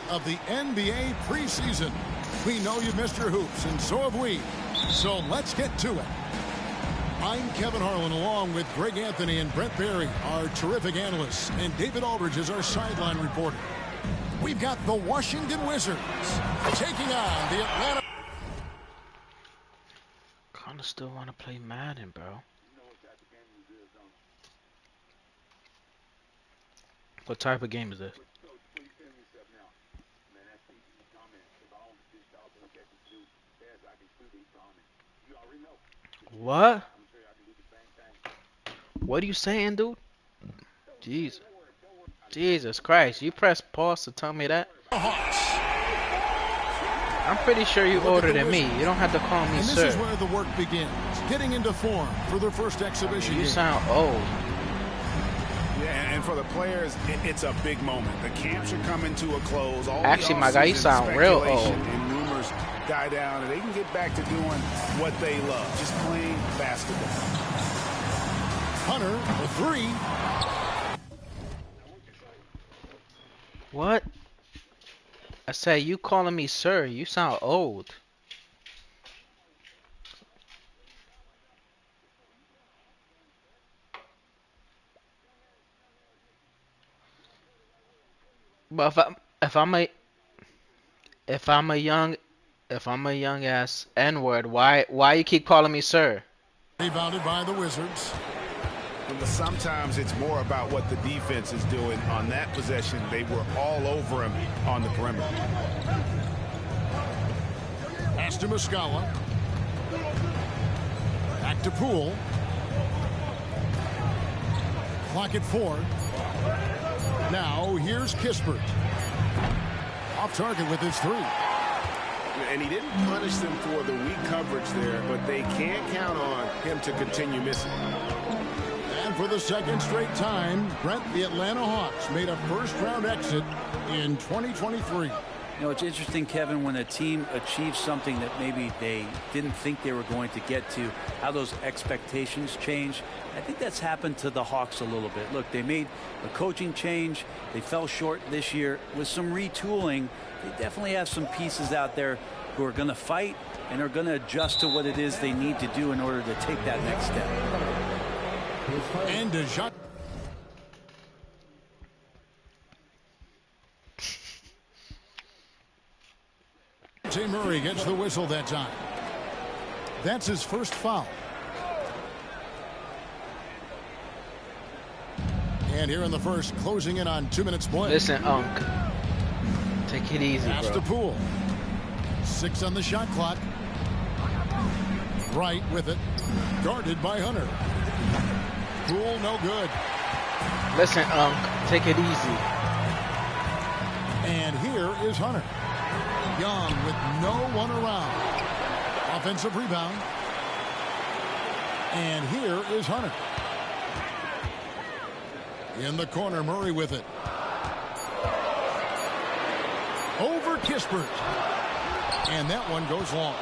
of the NBA preseason. We know you missed your hoops, and so have we. So let's get to it. I'm Kevin Harlan, along with Greg Anthony and Brent Barry, our terrific analysts, and David Aldridge is our sideline reporter. We've got the Washington Wizards taking on the Atlanta. Kinda still want to play Madden, bro. What type of game is this? What? What are you saying, dude? Jesus. Jesus Christ. You press pause to tell me that? I'm pretty sure you older than me. You don't have to call me and sir. This is where the work begins. Getting into form for their first exhibition You game. sound old. Yeah, and for the players, it's a big moment. The camps are coming to a close. All Actually, my guy, you sound real old. And rumors die down, and they can get back to doing what they love, just playing basketball. Hunter, the three. What? I say, you calling me sir. You sound old. But if I'm a young ass N-word, why you keep calling me sir? Rebounded by the Wizards. But sometimes it's more about what the defense is doing. On that possession, they were all over him on the perimeter. Pass to Muscala. Back to Poole. Clock at 4. Now here's Kispert. Off target with his 3. And he didn't punish them for the weak coverage there, but they can't count on him to continue missing. And for the second straight time, Brent, the Atlanta Hawks made a first-round exit in 2023. You know, it's interesting, Kevin, when a team achieves something that maybe they didn't think they were going to get to, how those expectations change. I think that's happened to the Hawks a little bit. Look, they made a coaching change. They fell short this year. With some retooling, they definitely have some pieces out there who are going to fight and are going to adjust to what it is they need to do in order to take that next step. And DeJounte. Murray gets the whistle that time. That's his first foul. And here in the first, closing in on 2 minutes play. Listen, Unc. Take it easy, Pass to bro. Poole. 6 on the shot clock. Right with it. Guarded by Hunter. Poole, no good. Listen, Unc. Take it easy. And here is Hunter. Young with no one around. Offensive rebound. And here is Hunter. In the corner, Murray with it. Over Kispert. And that one goes long.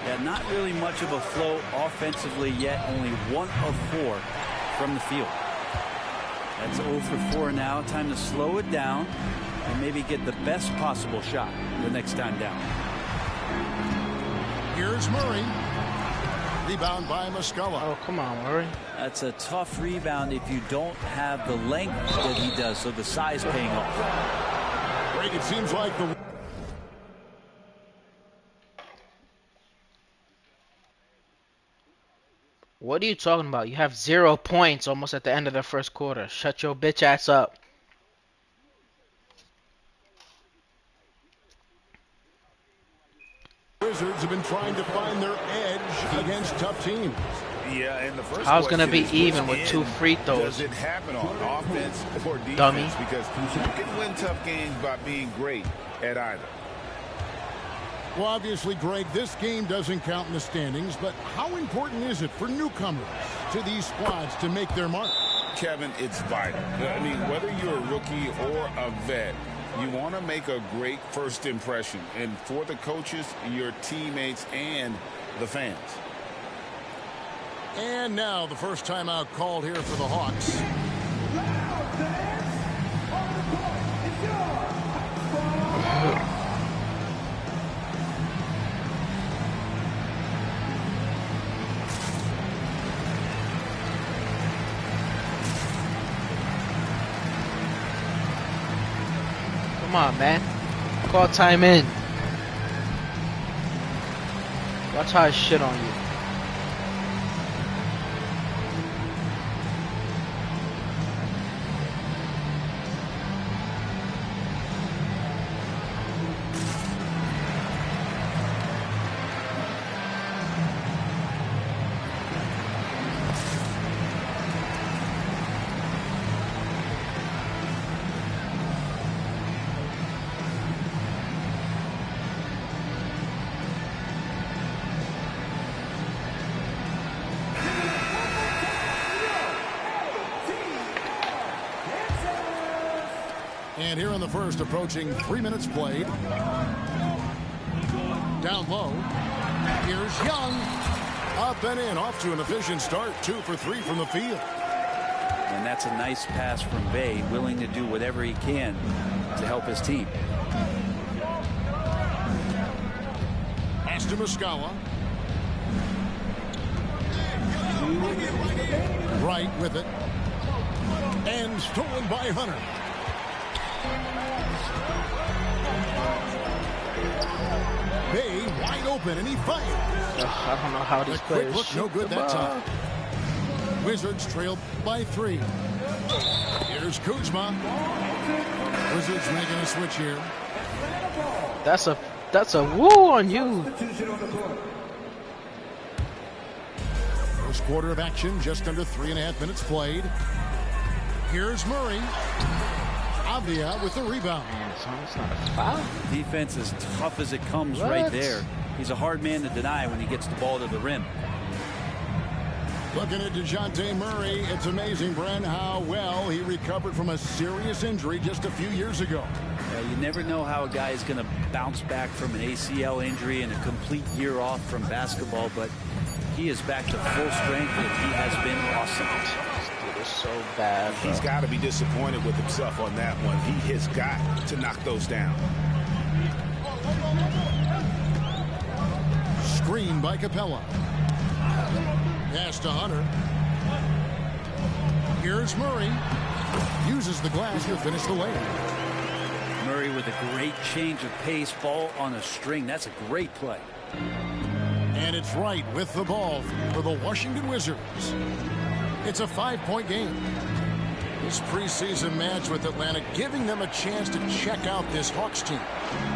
Yeah, not really much of a flow offensively yet. Only 1 of 4 from the field. That's 0 for 4 now. Time to slow it down and maybe get the best possible shot the next time down. Here's Murray. Rebound by Muscala. Oh, come on, Murray. That's a tough rebound if you don't have the length that he does, so the size paying off. Great, it seems like the... What are you talking about? You have 0 points almost at the end of the first quarter. Shut your bitch ass up. Wizards have been trying to find their edge against tough teams. Yeah, and the first How's gonna be question is, even with 2 free throws? Does it happen on offense or defense? Dummy. Because you can win tough games by being great at either. Well, obviously, Greg, this game doesn't count in the standings, but how important is it for newcomers to these squads to make their mark? Kevin, it's vital. I mean, whether you're a rookie or a vet, you want to make a great first impression. And for the coaches, your teammates, and the fans. And now the first timeout called here for the Hawks. Come on, man. Call time in. Watch how I shit on you. And here in the first, approaching 3 minutes played. Down low. Here's Young. Up and in, off to an efficient start. 2 for 3 from the field. And that's a nice pass from Bay, willing to do whatever he can to help his team. Pass to Muscala. Right with it. And stolen by Hunter. Bay wide open, and he fires. I don't know how these players look, no good that time. Wizards trail by 3. Here's Kuzma. Wizards making a switch here. That's a woo on you. First quarter of action, just under 3.5 minutes played. Here's Murray. Avdia with the rebound. It's not a foul. Defense as tough as it comes right there. He's a hard man to deny when he gets the ball to the rim. Looking at DeJounte Murray, it's amazing, Bren, how well he recovered from a serious injury just a few years ago. You never know how a guy is going to bounce back from an ACL injury and a complete year off from basketball, but he is back to full strength and he has been awesome. So bad, bro. He's got to be disappointed with himself on that one. He has got to knock those down. Screen by Capella. Pass to Hunter. Here's Murray. Uses the glass to finish the layup. Murray with a great change of pace, ball on a string. That's a great play. And it's Wright with the ball for the Washington Wizards. It's a 5-point game. This preseason match with Atlanta giving them a chance to check out this Hawks team.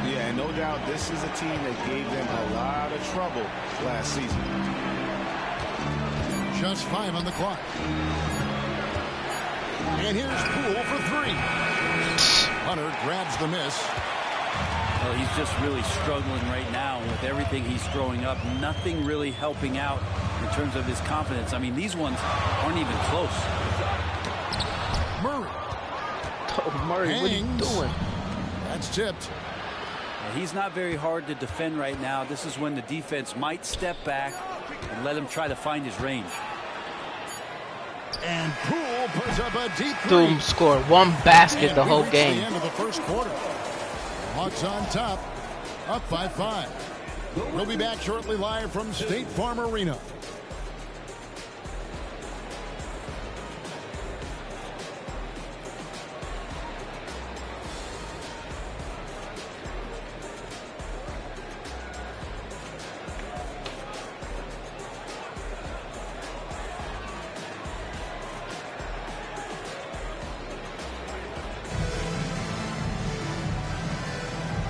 Yeah, no doubt this is a team that gave them a lot of trouble last season. Just 5 on the clock. And here's Poole for 3. Hunter grabs the miss. Well, he's just really struggling right now with everything he's throwing up. Nothing really helping out in terms of his confidence. I mean, these ones aren't even close. Murray. Oh, Murray, what are you doing? That's tipped. He's not very hard to defend right now. This is when the defense might step back and let him try to find his range. And Poole puts up a deep three. Doom scored 1 basket the whole game. The end of the first quarter. Hawks on top, up by 5. We'll be back shortly live from State Farm Arena.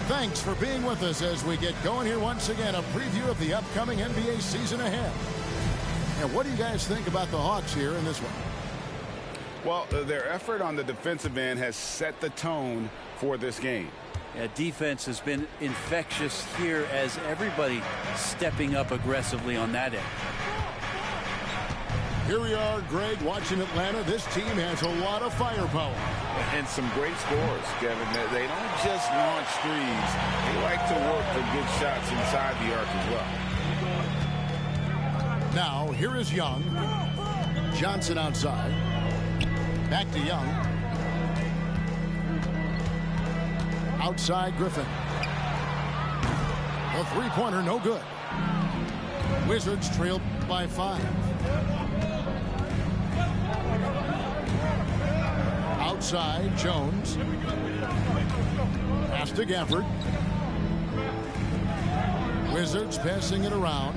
Thanks for being with us as we get going here once again. A preview of the upcoming NBA season ahead. And what do you guys think about the Hawks here in this one? Well, their effort on the defensive end has set the tone for this game. Yeah, defense has been infectious here as everybody stepping up aggressively on that end. Here we are, Greg, watching Atlanta. This team has a lot of firepower. And some great scores, Kevin. They don't just launch threes. They like to work for good shots inside the arc as well. Now, here is Young. Johnson outside. Back to Young. Outside Griffin. A three-pointer, no good. Wizards trail by 5. Outside, Jones. to Gafford. Wizards passing it around.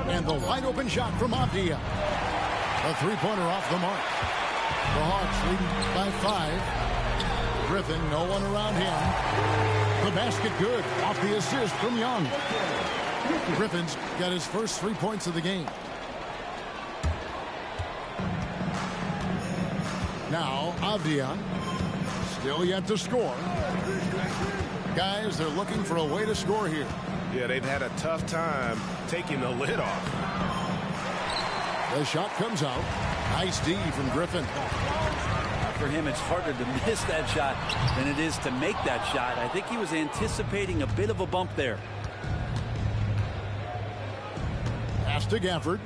And the wide open shot from Avdia. A three-pointer off the mark. The Hawks leading by 5. Griffin, no one around him. The basket good. Off the assist from Young. Griffin's got his first 3 points of the game. Now Avdia. Still yet to score. Guys, they're looking for a way to score here. Yeah, they've had a tough time taking the lid off. The shot comes out. Nice D from Griffin. For him, it's harder to miss that shot than it is to make that shot. I think he was anticipating a bit of a bump there. Pass to Gafford.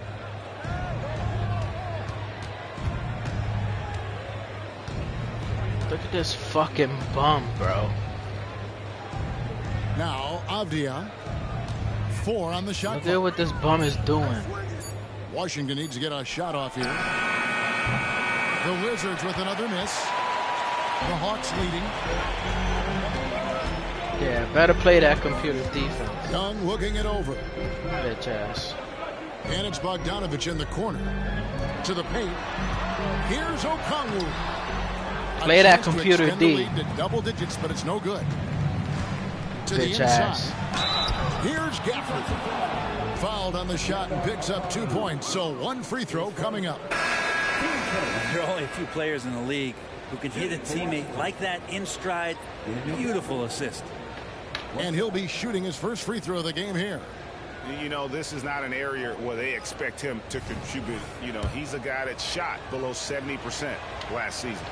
Look at this fucking bum, bro. Now Avdia. 4 on the shot Look clock. at what this bum is doing. Washington needs to get a shot off here. The Wizards with another miss. The Hawks leading. Yeah, better play that computer defense. Young looking it over. Bitch ass. And it's Bogdanovich in the corner. To the paint. Here's Okongwu. Play A that chance to computer extend the D. lead to double digits, but it's no good. To the Bitch inside. ass. Here's Gafford. Fouled on the shot and picks up 2 points. So 1 free throw coming up. There are only a few players in the league who can hit a teammate like that in stride. Beautiful assist. And he'll be shooting his first free throw of the game here. You know, this is not an area where they expect him to contribute. You know, he's a guy that shot below 70% last season.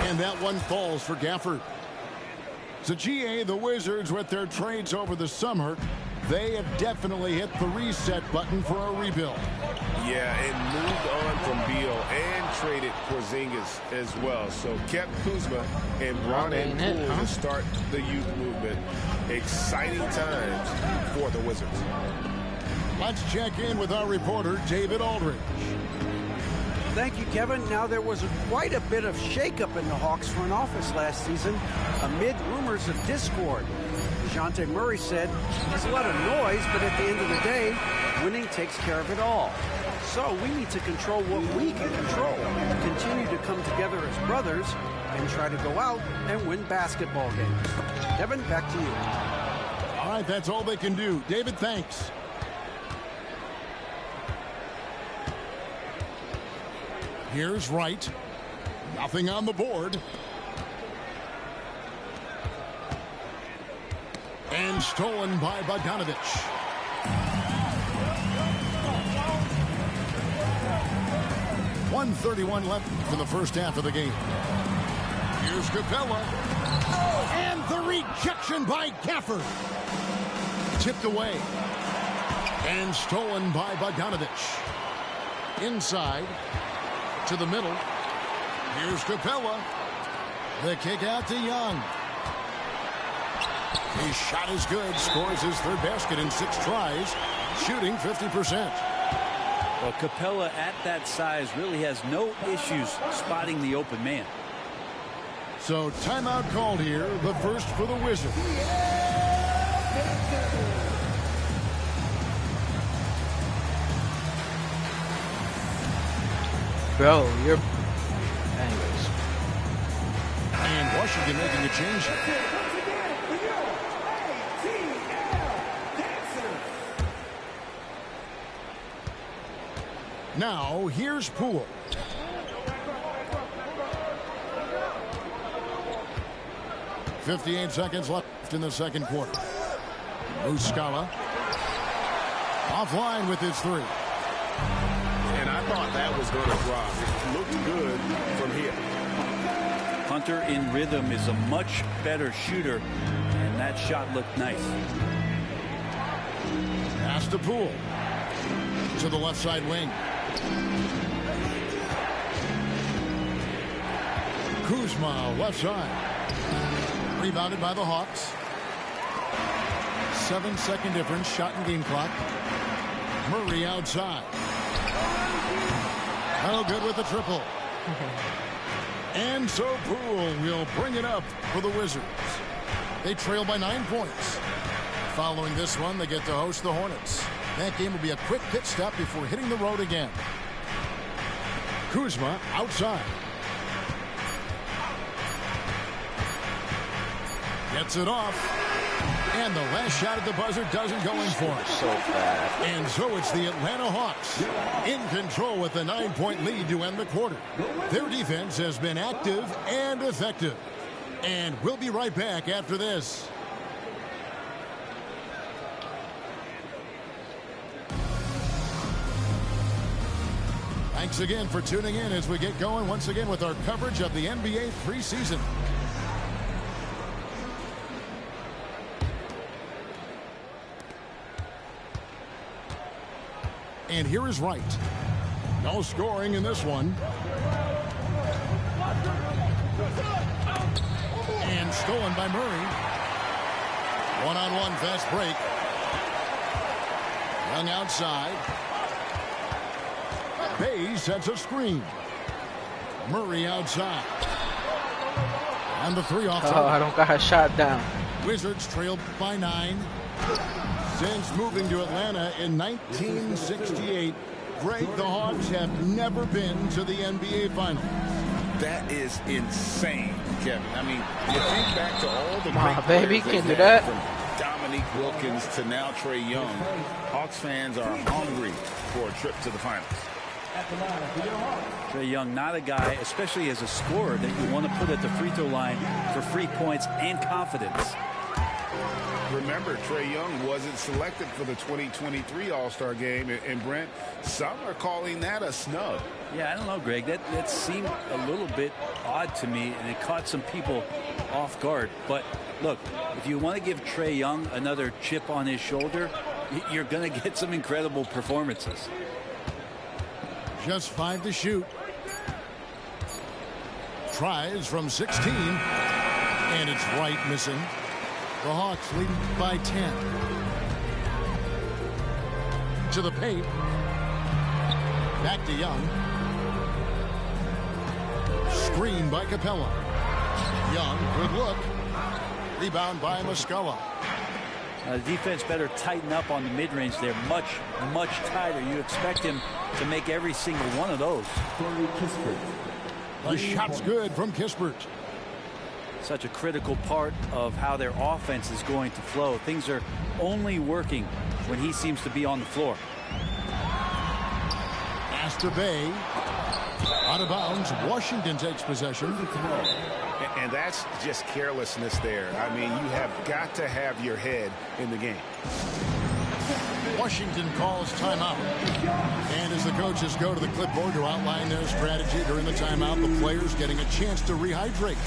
And that one falls for Gafford. So GA, the Wizards, with their trades over the summer, they have definitely hit the reset button for a rebuild. Yeah, and moved on from Beal and traded Porzingis as well. So kept Kuzma and brought in Poole to start the youth movement. Exciting times for the Wizards. Let's check in with our reporter, David Aldridge. Thank you, Kevin. Now, there was quite a bit of shakeup in the Hawks front office last season amid rumors of discord. DeJounte Murray said, "There's a lot of noise, but at the end of the day, winning takes care of it all. So we need to control what we can control, continue to come together as brothers, and try to go out and win basketball games." Kevin, back to you. All right, that's all they can do. David, thanks. Here's Wright. Nothing on the board. And stolen by Bogdanovich. .131 left for the first half of the game. Here's Capella. And the rejection by Gafford. Tipped away. And stolen by Bogdanovich. Inside. To the middle. Here's Capella. The kick out to Young. His shot is good. Scores his third basket in 6 tries. Shooting 50%. Well, Capella at that size really has no issues spotting the open man. So timeout called here. The first for the Wizards. Bro, you're... Anyways. And Washington making a change. Now, here's Poole. .58 seconds left in the second quarter. Muscala. Offline with his 3. And I thought that was going to drop. It looked good from here. Hunter in rhythm is a much better shooter, and that shot looked nice. Pass to Poole. To the left side wing. Kuzma, left side. Rebounded by the Hawks. 7-second difference, shot and game clock. Murray outside. Oh, good with the triple. And so Poole will bring it up for the Wizards. They trail by 9 points. Following this one, they get to host the Hornets. That game will be a quick pit stop before hitting the road again. Kuzma outside. Gets it off. And the last shot at the buzzer doesn't go in for it. So bad. And so it's the Atlanta Hawks in control with a 9-point lead to end the quarter. Their defense has been active and effective. And we'll be right back after this. Thanks again for tuning in as we get going once again with our coverage of the NBA preseason. And here is Wright. No scoring in this one. And stolen by Murray. One-on-one fast break. Young outside. Bay sets a screen. Murray outside. And the three off. Oh, I don't got a shot down. Wizards trailed by 9. Since moving to Atlanta in 1968, Greg, the Hawks have never been to the NBA Finals. That is insane, Kevin. I mean, you think back to all the great baby, players can do they've that. had, from Dominique Wilkins to now Trae Young. Hawks fans are hungry for a trip to the finals. Trae Young, not a guy, especially as a scorer, that you want to put at the free throw line for free points and confidence. Remember, Trae Young wasn't selected for the 2023 All-Star game, and Brent, some are calling that a snub. Yeah, I don't know, Greg. That seemed a little bit odd to me, and it caught some people off guard. But look, if you want to give Trae Young another chip on his shoulder, you're going to get some incredible performances. Just 5 to shoot. Tries from 16. And it's Wright missing. The Hawks leading by 10. To the paint. Back to Young. Screen by Capella. Young, good look. Rebound by Muscala. The defense better tighten up on the mid-range. They're much, much tighter. You expect him to make every single one of those. The shot's good from Kispert. Such a critical part of how their offense is going to flow. Things are only working when he seems to be on the floor. Pass to Bay. Out of bounds. Washington takes possession. And that's just carelessness there. I mean, you have got to have your head in the game. Washington calls timeout. And as the coaches go to the clipboard to outline their strategy during the timeout, the players getting a chance to rehydrate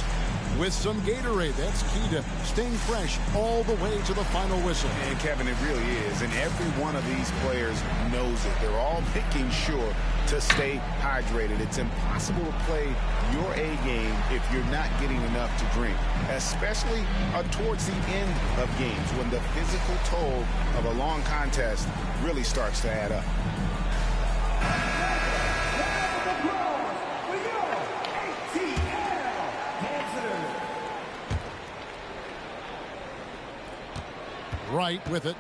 with some Gatorade. That's key to staying fresh all the way to the final whistle. And Kevin, it really is. And every one of these players knows it. They're all making sure to stay hydrated. It's impossible to play your A game if you're not getting enough to drink, especially towards the end of games when the physical toll of a long contest really starts to add up. Wright with it.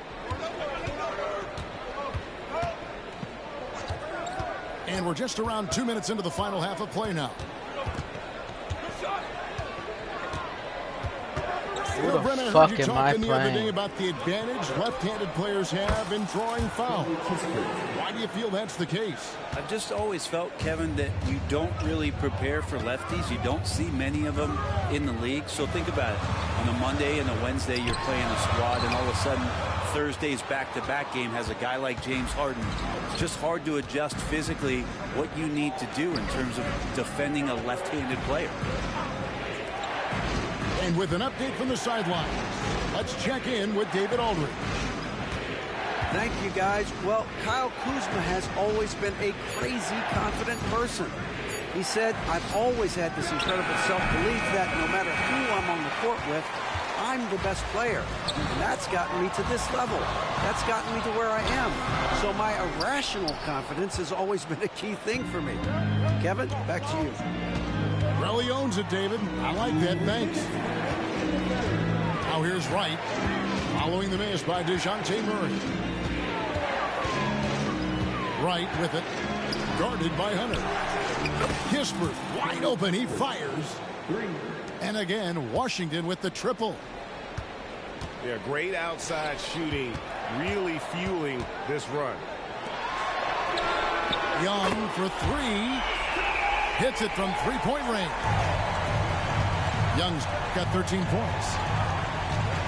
And we're just around 2 minutes into the final half of play now. Who the Brent, I fuck heard you am I talking the other day playing? about the advantage left-handed players have in drawing fouls. Why do you feel that's the case? I've just always felt, Kevin, that you don't really prepare for lefties. You don't see many of them in the league. So think about it. On a Monday and a Wednesday, you're playing a squad, and all of a sudden, Thursday's back-to-back game has a guy like James Harden. It's just hard to adjust physically what you need to do in terms of defending a left-handed player. And with an update from the sideline, let's check in with David Aldridge. Thank you, guys. Well, Kyle Kuzma has always been a crazy confident person. He said, I've always had this incredible self-belief that no matter who I'm on the court with, I'm the best player. And that's gotten me to this level. That's gotten me to where I am. So my irrational confidence has always been a key thing for me. Kevin, back to you. Well, he owns it, David. I like that. Thanks. Now here's Wright, following the miss by DeJounte Murray. Wright with it, guarded by Hunter. Kispert wide open, he fires. And again, Washington with the triple. Yeah, great outside shooting, really fueling this run. Young for three. Hits it from three-point range. Young's got 13 points.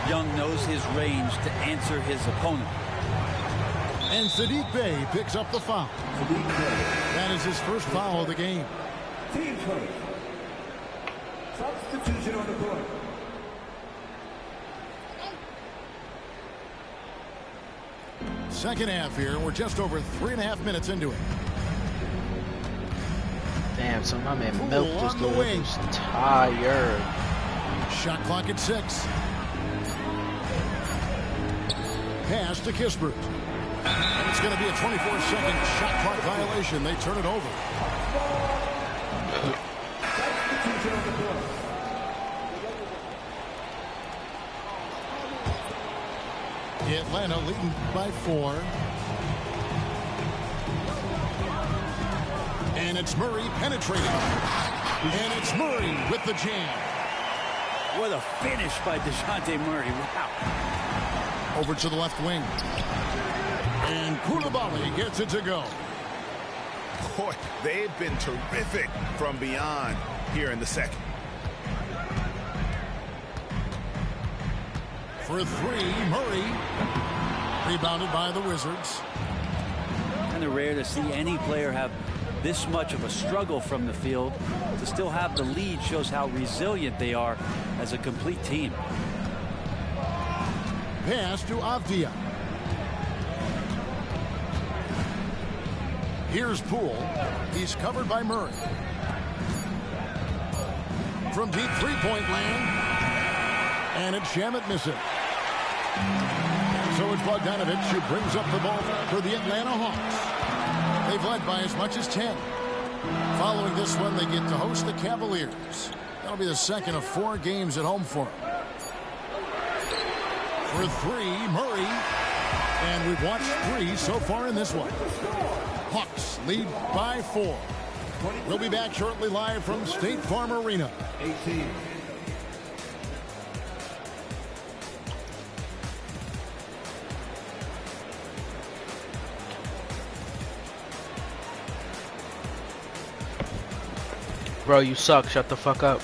Young knows his range to answer his opponent. And Saddiq Bey picks up the foul. That is his first foul of the game. Team 20. Substitution on the court. Second half here. We're just over 3.5 minutes into it. Damn, so my man Poole milked this on the dude. wing. He's tired. Shot clock at 6. Pass to Kispert. And it's going to be a 24-second shot clock violation. They turn it over. Atlanta leading by 4. And it's Murray penetrating. And it's Murray with the jam. What a finish by DeJounte Murray. Wow. Over to the left wing. And Coulibaly gets it to go. Boy, they've been terrific from beyond here in the second. For 3, Murray. Rebounded by the Wizards. Kind of rare to see any player have this much of a struggle from the field. To still have the lead shows how resilient they are as a complete team. Pass to Avdia. Here's Poole. He's covered by Murray. From deep three-point land. And it's Shamet missing. And so it's Bogdanovic who brings up the ball for the Atlanta Hawks. They've led by as much as 10. Following this one, they get to host the Cavaliers. That'll be the second of 4 games at home for them. For 3, Murray. And we've watched 3 so far in this one. Hawks lead by 4. We'll be back shortly live from State Farm Arena. 18. Bro, you suck. Shut the fuck up.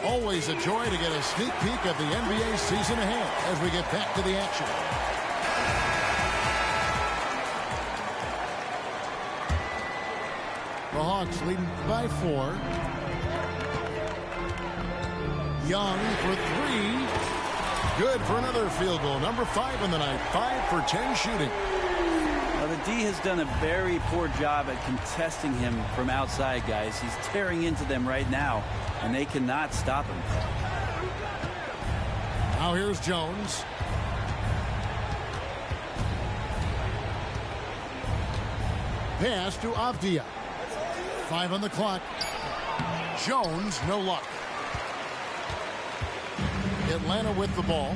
Always a joy to get a sneak peek of the NBA season ahead as we get back to the action. The Hawks leading by 4. Young for 3. Good for another field goal. Number 5 in the night. 5 for 10 shooting. Now, the D has done a very poor job at contesting him from outside, guys. He's tearing into them right now, and they cannot stop him. Now here's Jones. Pass to Avdia. 5 on the clock. Jones, no luck. Atlanta with the ball.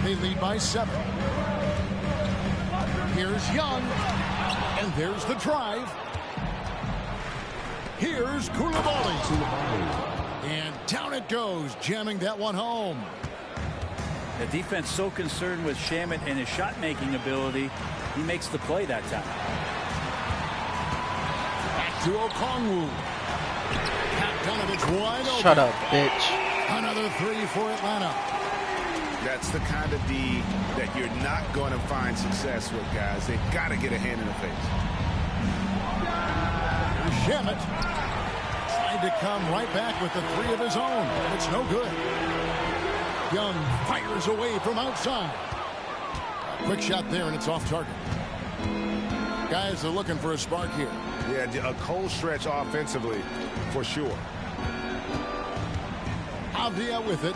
They lead by 7. Here's Young. And there's the drive. Here's Coulibaly. And down it goes, jamming that one home. The defense so concerned with Shamet and his shot-making ability, he makes the play that time. Back to Okongwu. Bogdanovic wide open. Shut up, bitch. Another 3 for Atlanta. That's the kind of D that you're not going to find success with, guys. They've got to get a hand in the face. Shamet tried to come right back with the 3 of his own. It's no good. Young fires away from outside. Quick shot there, and it's off target. Guys are looking for a spark here. Yeah, a cold stretch offensively, for sure. Avdia with it,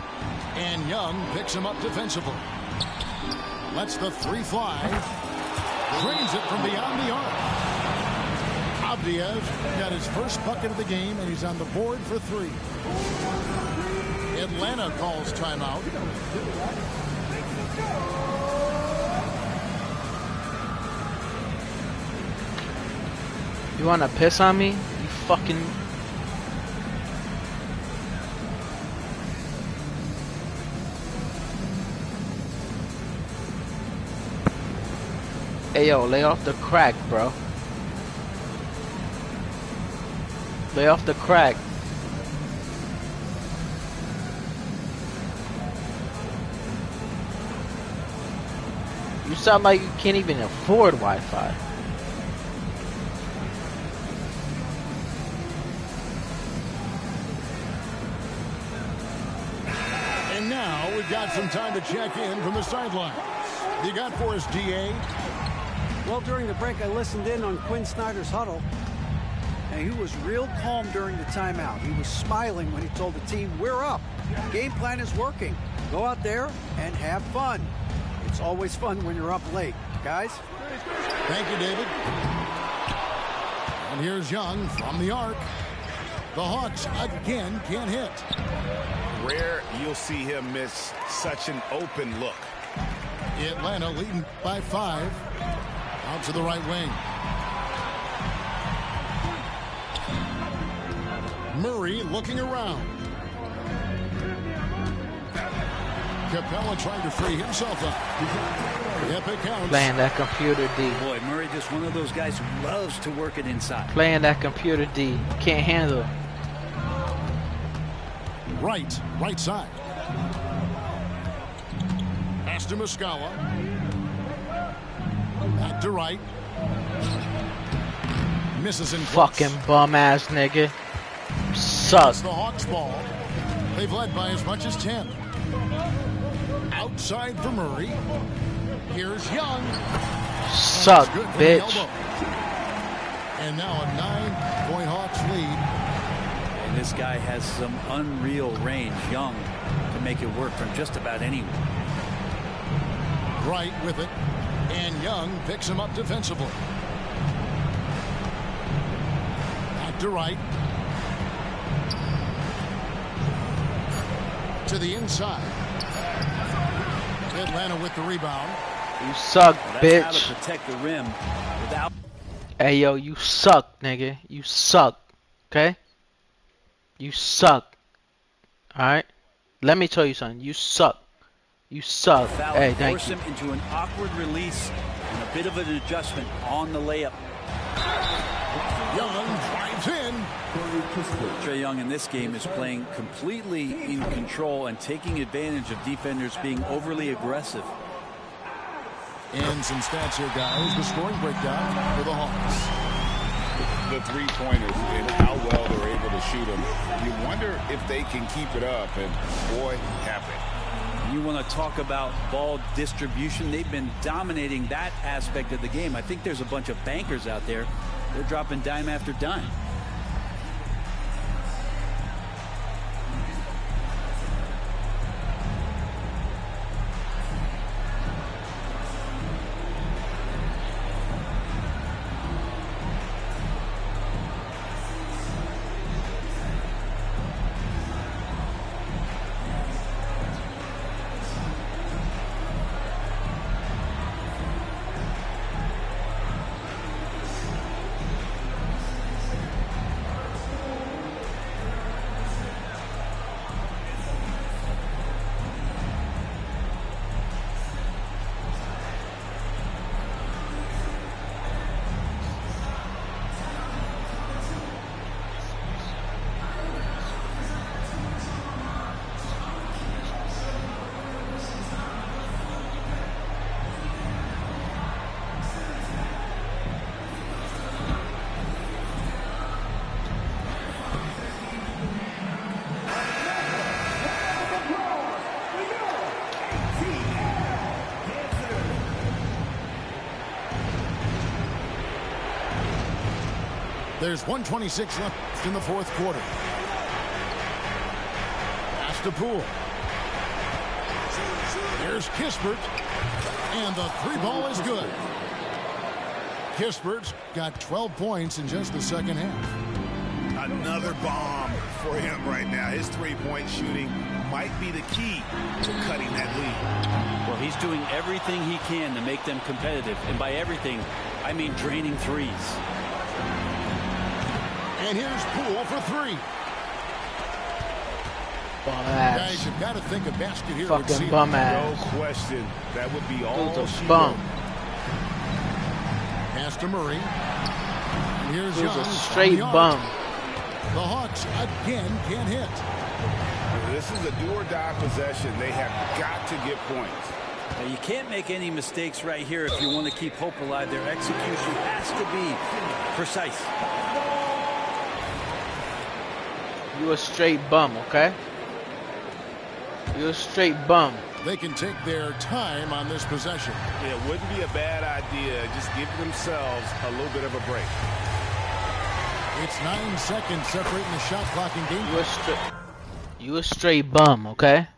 and Young picks him up defensively. Lets the three fly. Drains it from beyond the arc. Avdia got his first bucket of the game, and he's on the board for three. Atlanta calls timeout. You wanna piss on me? You fucking... Hey yo, lay off the crack, bro. Lay off the crack. You sound like you can't even afford Wi-Fi. And now we've got some time to check in from the sidelines. You got for us, DA? Well, during the break, I listened in on Quinn Snyder's huddle, and he was real calm during the timeout. He was smiling when he told the team, we're up. Game plan is working. Go out there and have fun. It's always fun when you're up late. Guys? Thank you, David. And here's Young from the arc. The Hawks again can't hit. Rare you'll see him miss such an open look. Atlanta leading by 5. Out to the right wing. Murray looking around. Capella trying to free himself up. Yep, it counts. Playing that computer D. Boy, Murray just one of those guys who loves to work it inside. Playing that computer D. Can't handle. Right side. Pass to Muscala. Back to right. Misses in close. Fucking bum ass nigga. Suck. It's the Hawks ball. They've led by as much as 10. Outside for Murray. Here's Young. Suck, Good for the bitch. elbow. And now a 9-point Hawks lead. And this guy has some unreal range. Young can make it work from just about anywhere. Right with it. And Young picks him up defensively. Back to right. To the inside. Atlanta with the rebound. You suck, Well, that's how bitch. to protect the rim without. Hey yo, you suck, nigga. You suck. Okay? You suck. Alright? Let me tell you something. You suck. You suck. Foul Hey, and thank force you. him into an awkward release and a bit of an adjustment on the layup. Young drives in. Trae Young in this game is playing completely in control and taking advantage of defenders being overly aggressive. And some stats here, guys. The scoring breakdown for the Hawks. The three-pointers and how well they're able to shoot them. You wonder if they can keep it up, and boy, have they. You want to talk about ball distribution. They've been dominating that aspect of the game. I think there's a bunch of bankers out there. They're dropping dime after dime. There's 1:26 left in the fourth quarter. Pass pass to Poole. Here's Kispert. And the three ball is good. Kispert's got 12 points in just the second half. Another bomb for him right now. His three-point shooting might be the key to cutting that lead. Well, he's doing everything he can to make them competitive. And by everything, I mean draining threes. And here's Poole for three. Bum ass. Guys, you've got to think a basket here. Fucking bum No ass. question. That would be all Dude's she a bum. wrote. Pass to Murray. And here's Dude's Young a on straight the arc. bum. The Hawks again can't hit. This is a do-or-die possession. They have got to get points. Now, you can't make any mistakes right here if you want to keep hope alive. Their execution has to be precise. You a straight bum, okay? You a straight bum. They can take their time on this possession. Yeah, it wouldn't be a bad idea. Just give themselves a little bit of a break. It's 9 seconds separating the shot clock and game. You a straight bum, okay?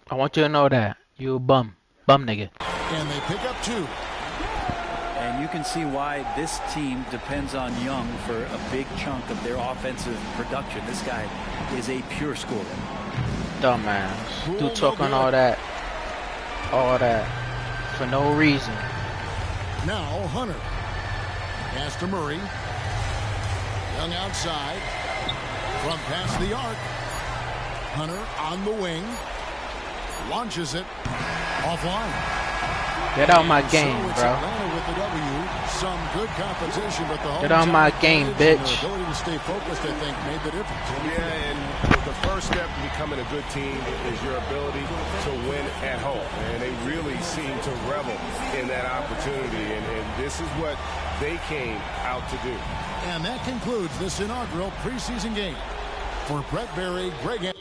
I want you to know that. You a bum. Bum nigga. And they pick up 2. And you can see why this team depends on Young for a big chunk of their offensive production. This guy is a pure scorer. Dumbass. Dude talking all that. All that. For no reason. Now Hunter. Pass to Murray. Young outside. From past the arc. Hunter on the wing. Launches it. Offline. Get out my game, so it's bro. Atlanta with the W. Some good competition, but the home Get out my team game, advantage and bitch. their ability to stay focused, I think, made the difference. Yeah, and the first step to becoming a good team is your ability to win at home. And they really seem to revel in that opportunity. And this is what they came out to do. And that concludes this inaugural preseason game. For Brett Berry, Greg Anthony.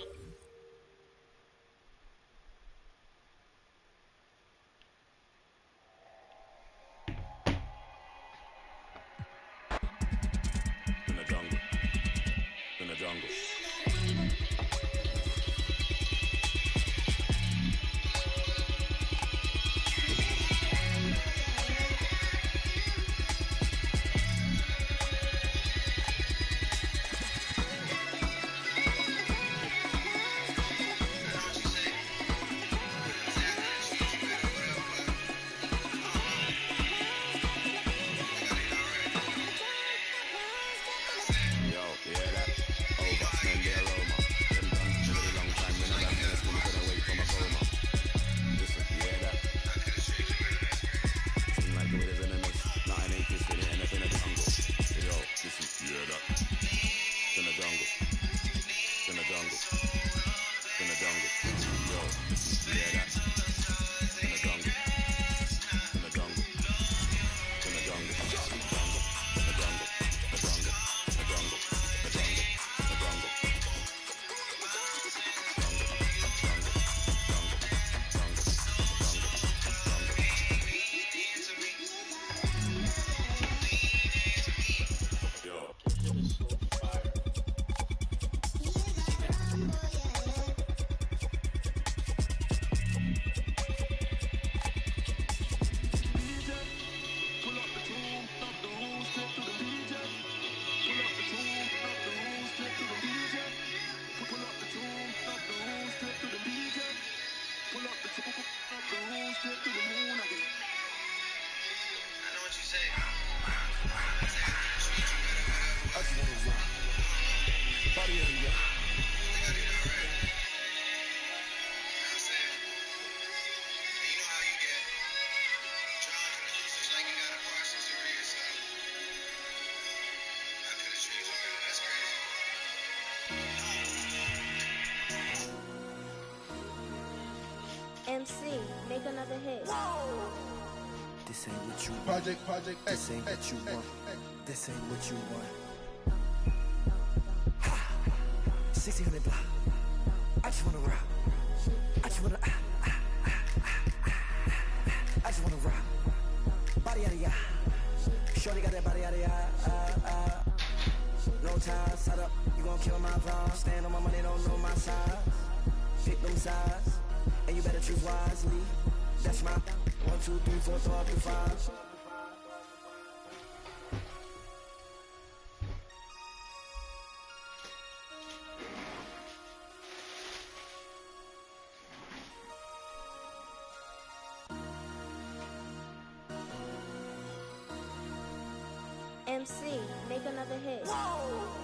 MC, make another hit. This ain't what you want. This ain't what you want. This ain't what you want. 1600 block. I just wanna rock. I just wanna I just wanna rock. Body out of ya. Shorty got that body out of ya. No time, set up. You gon' kill my vibe. Stand on my money, don't know my size. Pick them sides, and you better choose wisely. That's my 1, 2, 3, 4, 5. MC, make another hit. Whoa!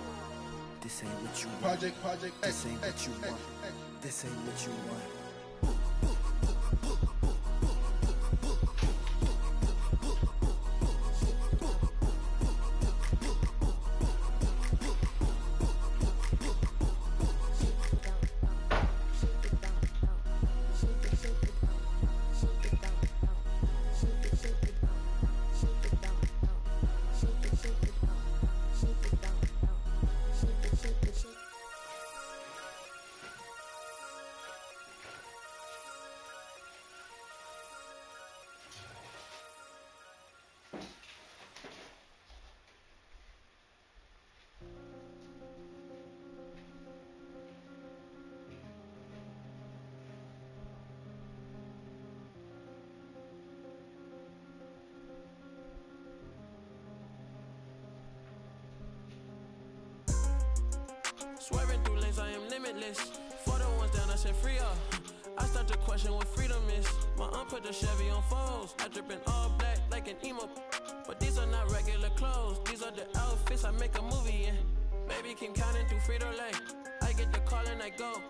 This ain't what you want. Project This ain't what you want. This ain't what you want. Swerving through lanes, I am limitless. For the ones down, I said free up. I start to question what freedom is. My aunt put the Chevy on foes. I drip in all black like an emo. But these are not regular clothes. These are the outfits I make a movie in. Baby, keep counting through Frito-Lay. I get the call and I go.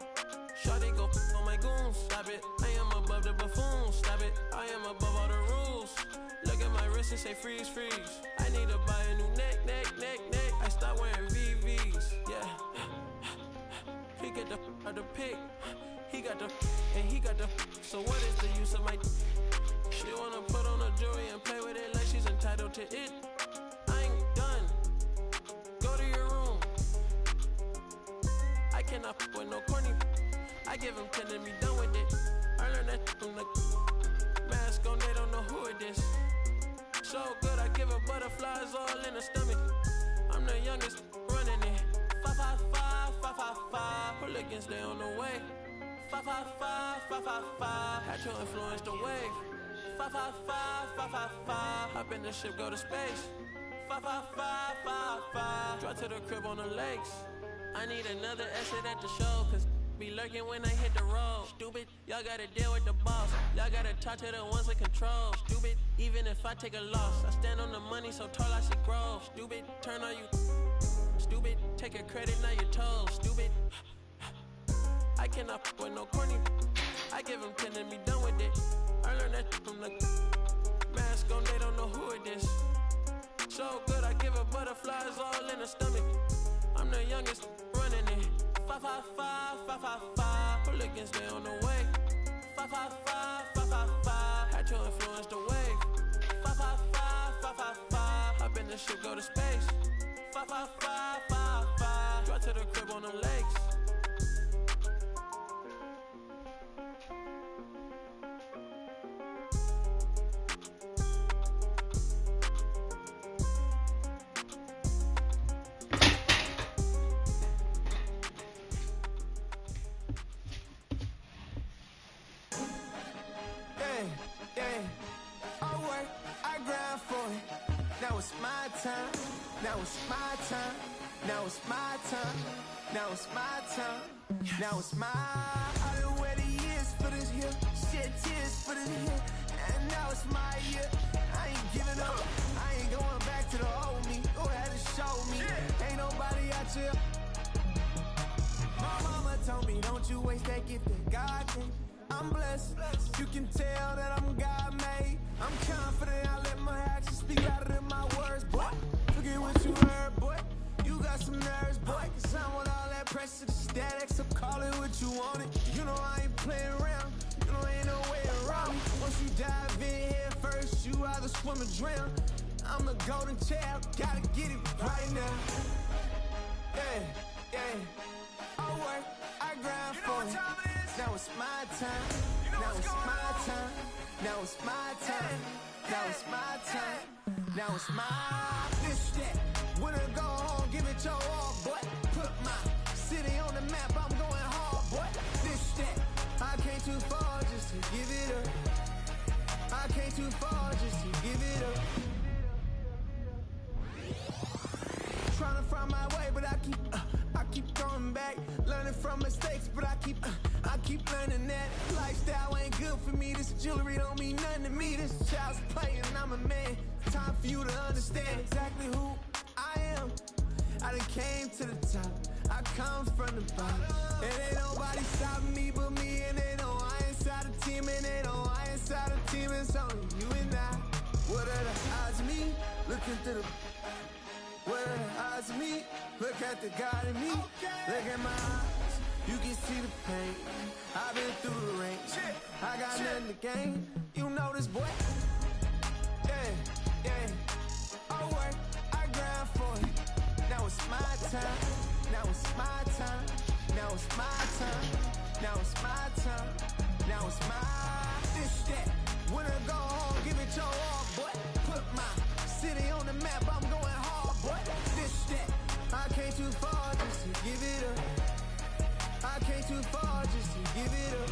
Shawty go on my goons. Stop it. I am above the buffoons. Stop it. I am above all the rules. Look at my wrist and say freeze, freeze. I need to buy a new neck. I start wearing VVs. Yeah. He get the pick. He got the and he got the. So what is the use of my? She wanna put on a jewelry and play with it like she's entitled to it. I ain't done. Go to your room. I cannot fuck with no corny. I give him 10 and be done with it. I learned that from the mask on. They don't know who it is. So good, I give her butterflies all in the stomach. I'm the youngest running it. 5, 5, 5, 5, 5, 5. Hooligans, they on the way. 5, 5, 5, 5, 5, 5. Had to influence the wave. 5, 5, 5, 5, 5, 5. Hop in the ship, go to space. 5, 5, 5, 5, 5. Drive to the crib on the lakes. I need another exit at the show, cause be lurking when I hit the road. Stupid, y'all gotta deal with the boss. Y'all gotta talk to the ones in control. Stupid, even if I take a loss, I stand on the money so tall I see grow. Stupid, turn on you. Stupid, take your credit, now your toes. Stupid, I cannot fuck with no corny. I give him 10 and be done with it. I learned that from the mask on, they don't know who it is. So good, I give her butterflies all in the stomach. I'm the youngest running it. 5, 5, 5, 5, 5, 5. Hooligans, they on the way. 5, 5, 5, 5, 5, 5. Had to influence the wave. 5, 5, 5, 5, 5, 5. Hop in the ship, go to space. 5, 5, 5, 5, 5. Drive to the crib on the lakes. Now it's my time. Now it's my time. Now it's my time. Now it's my time. Now it's my. I done waited years for this here. Shed tears for this here. And now it's my year. I ain't giving up. I ain't going back to the old me. Go ahead and show me. Ain't nobody out here. My mama told me, don't you waste that gift that God gave. I'm blessed. You can tell that I'm God made. I'm confident. I let my actions speak louder than my words, boy. Forget what you heard, boy. You got some nerves, boy. Cause I'm with all that pressure, the static, so call it what you want it. You know I ain't playing around. You know ain't no way around me. Once you dive in here first, you either swim or drown. I'm the golden child, gotta get it right now. Yeah, yeah. I work, I grind for it. Now it's my time. Now it's my time. Now it's my time. Now it's my time. Now it's my this that. When I go home, give it your all, boy. Put my city on the map. I'm going hard, boy. This that. too far just to give it up. Trying to find my way, but I keep going back. Learning from mistakes, but I keep learning that lifestyle ain't good for me. This jewelry don't mean nothing to me. This child's playing, I'm a man. Time for you to understand exactly who I am. I done came to the top. I come from the bottom. And ain't nobody stopping me but me. And they know I ain't inside the team. And they know I ain't inside the team. It's only you and I. What are the odds of me? Looking through the... What are the odds of me? Look at the God in me. Look at my eyes. You can see the pain. I've been through the range. I got nothing to gain. You know this boy. Yeah. I work, I grind for it. Now it's my time. Now it's my time. Now it's my time. Now it's my time. Now it's my this that. When I go home, give it your all, boy. Put my city on the map. I'm going hard, boy. This that. I came too far just to give it up. I came too far just to give it up.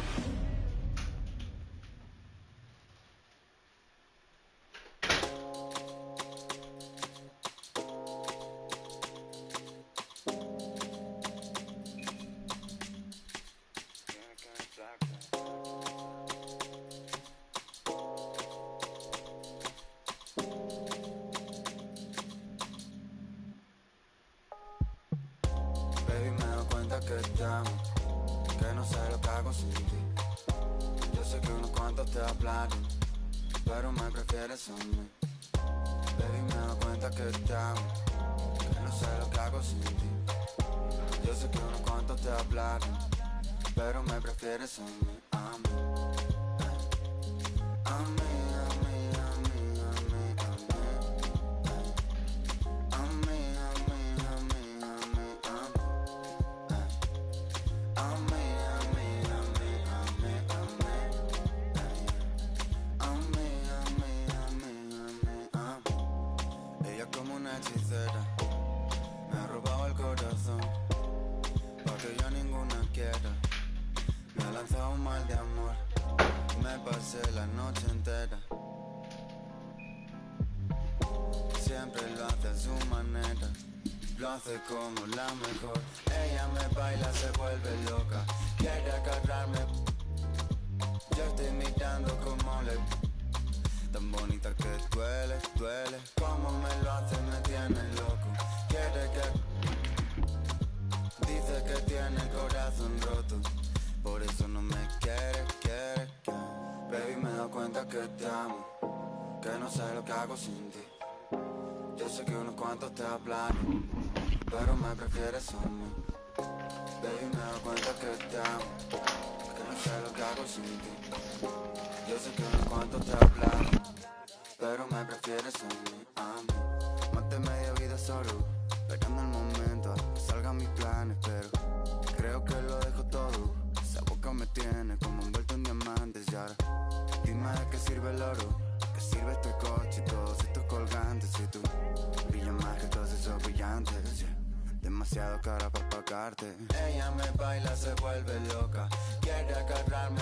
Baby, me doy cuenta que te amo, que no sé lo que hago sin ti. Yo sé que unos cuantos te hablaron, pero me prefieres a mí. Baby, me doy cuenta que te amo, que no sé lo que hago sin ti. Yo sé que unos cuantos te hablaron, pero me prefieres a mí, a mí. A mí, a mí, a mí, a mí, a mí. A mí, a mí, a mí, a mí, a mí. A mí, a mí, a mí, a mí, a mí. A mí, a mí, a mí, a mí. Ella como una hechicera me ha robado el corazón, pa' que yo ninguna quiera. Me ha lanzado un mal de amor, me pasé la noche entera. Siempre lo hace a su manera, lo hace como la mejor. Ella me baila, se vuelve loca, quiere agarrarme. Yo estoy mirando como le... Tan bonita que duele, duele. Como me lo hace, me tiene loco. Quiere que... Dice que tiene el corazón roto, por eso no me quiere. Baby, me doy cuenta que te amo, que no sé lo que hago sin ti. Yo sé que unos cuantos te hablaron, pero me prefieres a mí. Baby, me doy cuenta que te amo, que no sé lo que hago sin ti. Yo sé que unos cuantos te hablaron, pero me prefieres a mí, a mí. Maté media vida solo, esperando el momento a que salgan mis planes, pero creo que lo dejo todo. Esa boca me tiene como envuelto en diamantes y ahora dime de qué sirve el oro, qué sirve este coche y todos estos colgantes. Si tú brillas más que todos esos brillantes, yeah. Demasiado cara para pagarte. Ella me baila, se vuelve loca, quiere agarrarme.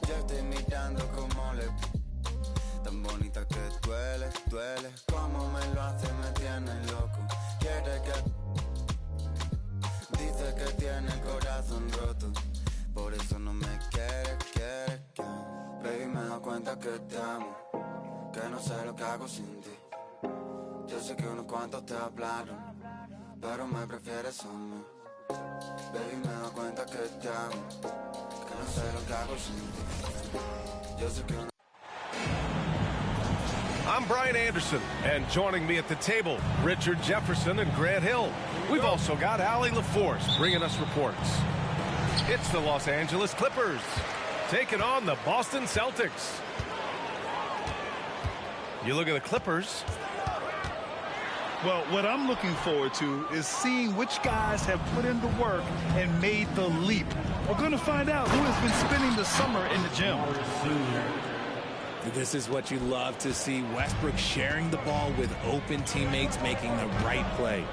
Yo estoy mirando como le... Tan bonita que duele, duele. Como me lo hace, me tiene loco. Quiere que... Dice que tiene el corazón roto, por eso no me quiere. Baby, me doy cuenta que te amo, que no sé lo que hago sin ti. Yo sé que unos cuantos te hablaron, pero me prefieres a mí. Baby, me doy cuenta que te amo, que no sé lo que hago sin ti. Yo sé que I'm Brian Anderson, and joining me at the table, Richard Jefferson and Grant Hill. We've also got Allie LaForce bringing us reports. It's the Los Angeles Clippers taking on the Boston Celtics. You look at the Clippers. Well, what I'm looking forward to is seeing which guys have put in the work and made the leap. We're going to find out who has been spending the summer in the gym. This is what you love to see. Westbrook sharing the ball with open teammates, making the right play.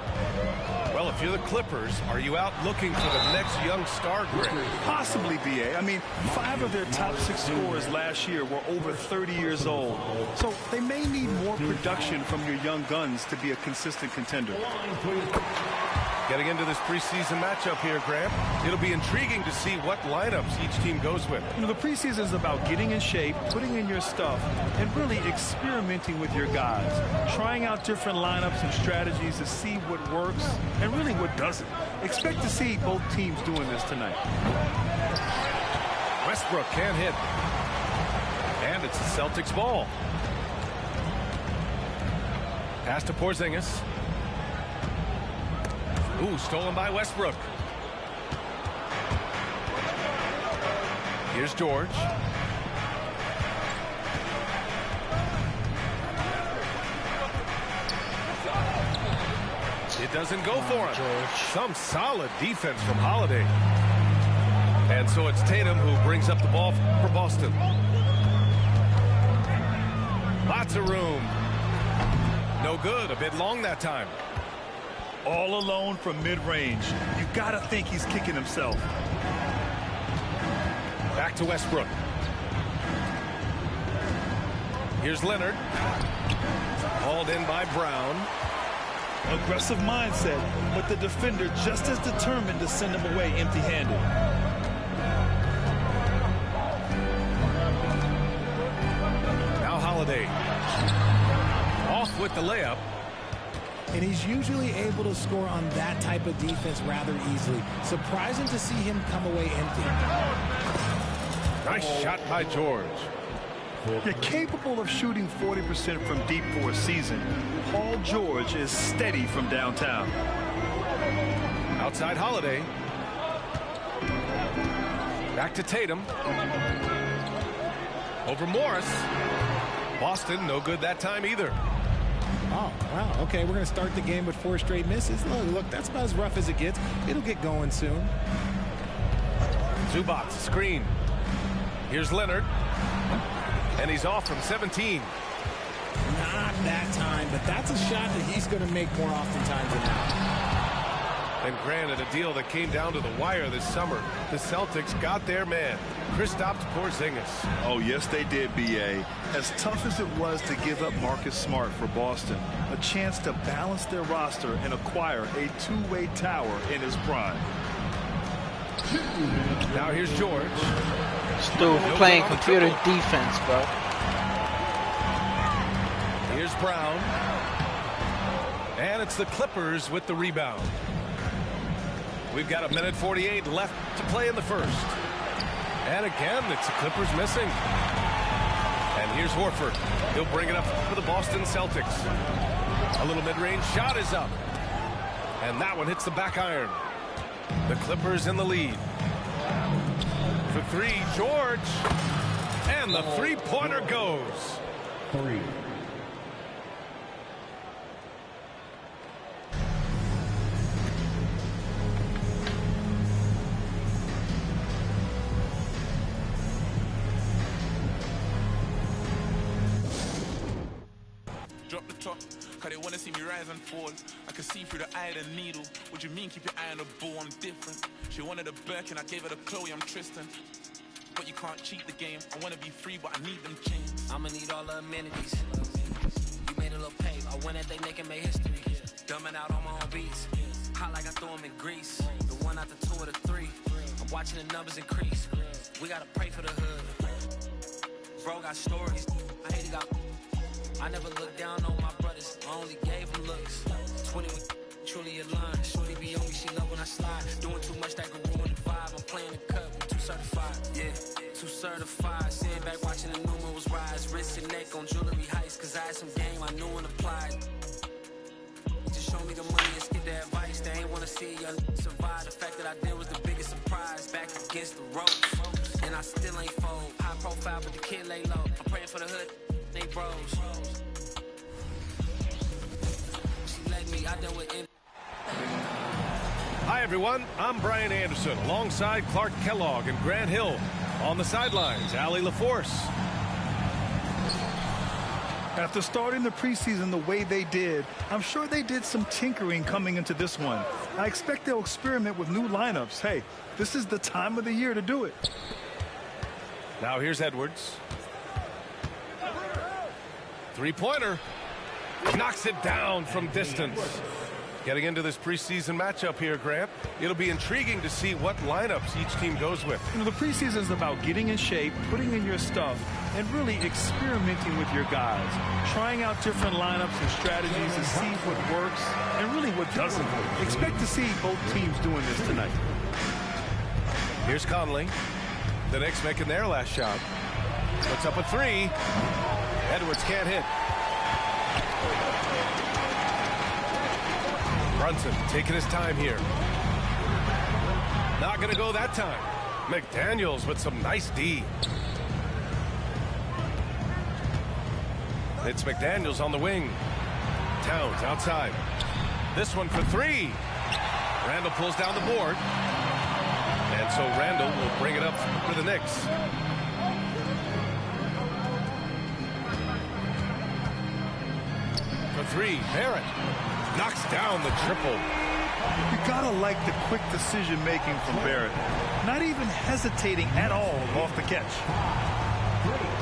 Well, if you're the Clippers, are you out looking for the next young star, Greg? Possibly, B.A. I mean, 5 of their top 6 scorers last year were over 30 years old. So they may need more production from your young guns to be a consistent contender. Getting into this preseason matchup here, Grant, it'll be intriguing to see what lineups each team goes with. You know, the preseason is about getting in shape, putting in your stuff, and really experimenting with your guys. Trying out different lineups and strategies to see what works and really what doesn't. Expect to see both teams doing this tonight. Westbrook can't hit. And it's the Celtics ball. Pass to Porzingis. Ooh, stolen by Westbrook. Here's George. It doesn't go for him. Some solid defense from Holiday. And so it's Tatum who brings up the ball for Boston. Lots of room. No good. A bit long that time. All alone from mid-range. You gotta think he's kicking himself. Back to Westbrook. Here's Leonard. Hauled in by Brown. Aggressive mindset, but the defender just as determined to send him away empty-handed. Now Holiday. Off with the layup. And he's usually able to score on that type of defense rather easily. Surprising to see him come away empty. Nice shot by George. You're capable of shooting 40% from deep for a season. Paul George is steady from downtown. Outside Holiday. Back to Tatum. Over Morris. Boston, no good that time either. Oh, wow. Okay, we're going to start the game with 4 straight misses. Look, that's about as rough as it gets. It'll get going soon. Zubac, screen. Here's Leonard. And he's off from 17. Not that time, but that's a shot that he's going to make more oftentimes than not. And granted, a deal that came down to the wire this summer. The Celtics got their man, Kristaps Porzingis. Oh, yes, they did, B.A. As tough as it was to give up Marcus Smart for Boston, a chance to balance their roster and acquire a two-way tower in his prime. Now here's George. Still playing computer defense, bro. Here's Brown. And it's the Clippers with the rebound. We've got 1:48 left to play in the first. And again, it's the Clippers missing. And here's Horford. He'll bring it up for the Boston Celtics. A little mid-range shot is up. And that one hits the back iron. The Clippers in the lead. For 3, George. And the three-pointer goes. 3. Drop the top, cause they wanna see me rise and fall. I can see through the eye of the needle. What you mean keep your eye on the ball? I'm different. She wanted a Birkin, I gave her the Chloe, I'm Tristan. But you can't cheat the game. I wanna be free, but I need them chains. I'ma need all the amenities. You made a little pay. I went at they neck and made history. Dumbing out on my own beats. Hot like I throw them in grease. The 1 out the 2 or the 3. I'm watching the numbers increase. We gotta pray for the hood. Bro got stories. I hate it got. I never looked down on my brothers. I only gave them looks. 20 truly aligned. Shorty be on me, she love when I slide. Doing too much that could ruin the vibe. I'm playing the cut with 2 certified. Yeah, 2 certified. Sitting back watching the numerals rise. Wrist and neck on jewelry heights. Cause I had some game I knew and applied. Just show me the money and skip the advice. They ain't wanna see y'all survive. The fact that I did was the biggest surprise. Back against the ropes. And I still ain't fold. High profile, but the kid lay low. I'm praying for the hood. They bros. She let me, I dealt with it. Hi, everyone. I'm Brian Anderson alongside Clark Kellogg and Grant Hill. On the sidelines, Allie LaForce. After starting the preseason the way they did, I'm sure they did some tinkering coming into this one. I expect they'll experiment with new lineups. Hey, this is the time of the year to do it. Now here's Edwards. Three-pointer. Knocks it down from distance. Getting into this preseason matchup here, Grant, it'll be intriguing to see what lineups each team goes with. You know, the preseason is about getting in shape, putting in your stuff, and really experimenting with your guys. Trying out different lineups and strategies to see what works and really what doesn't. Expect to see both teams doing this tonight. Here's Conley. The Knicks making their last shot. Puts up a three. Edwards can't hit. Brunson taking his time here. Not going to go that time. McDaniels with some nice D. It's McDaniels on the wing. Towns outside. This one for three. Randall pulls down the board. And so Randall will bring it up for the Knicks. For three, Barrett knocks down the triple. You gotta like the quick decision making from Barrett. Not even hesitating at all off the catch.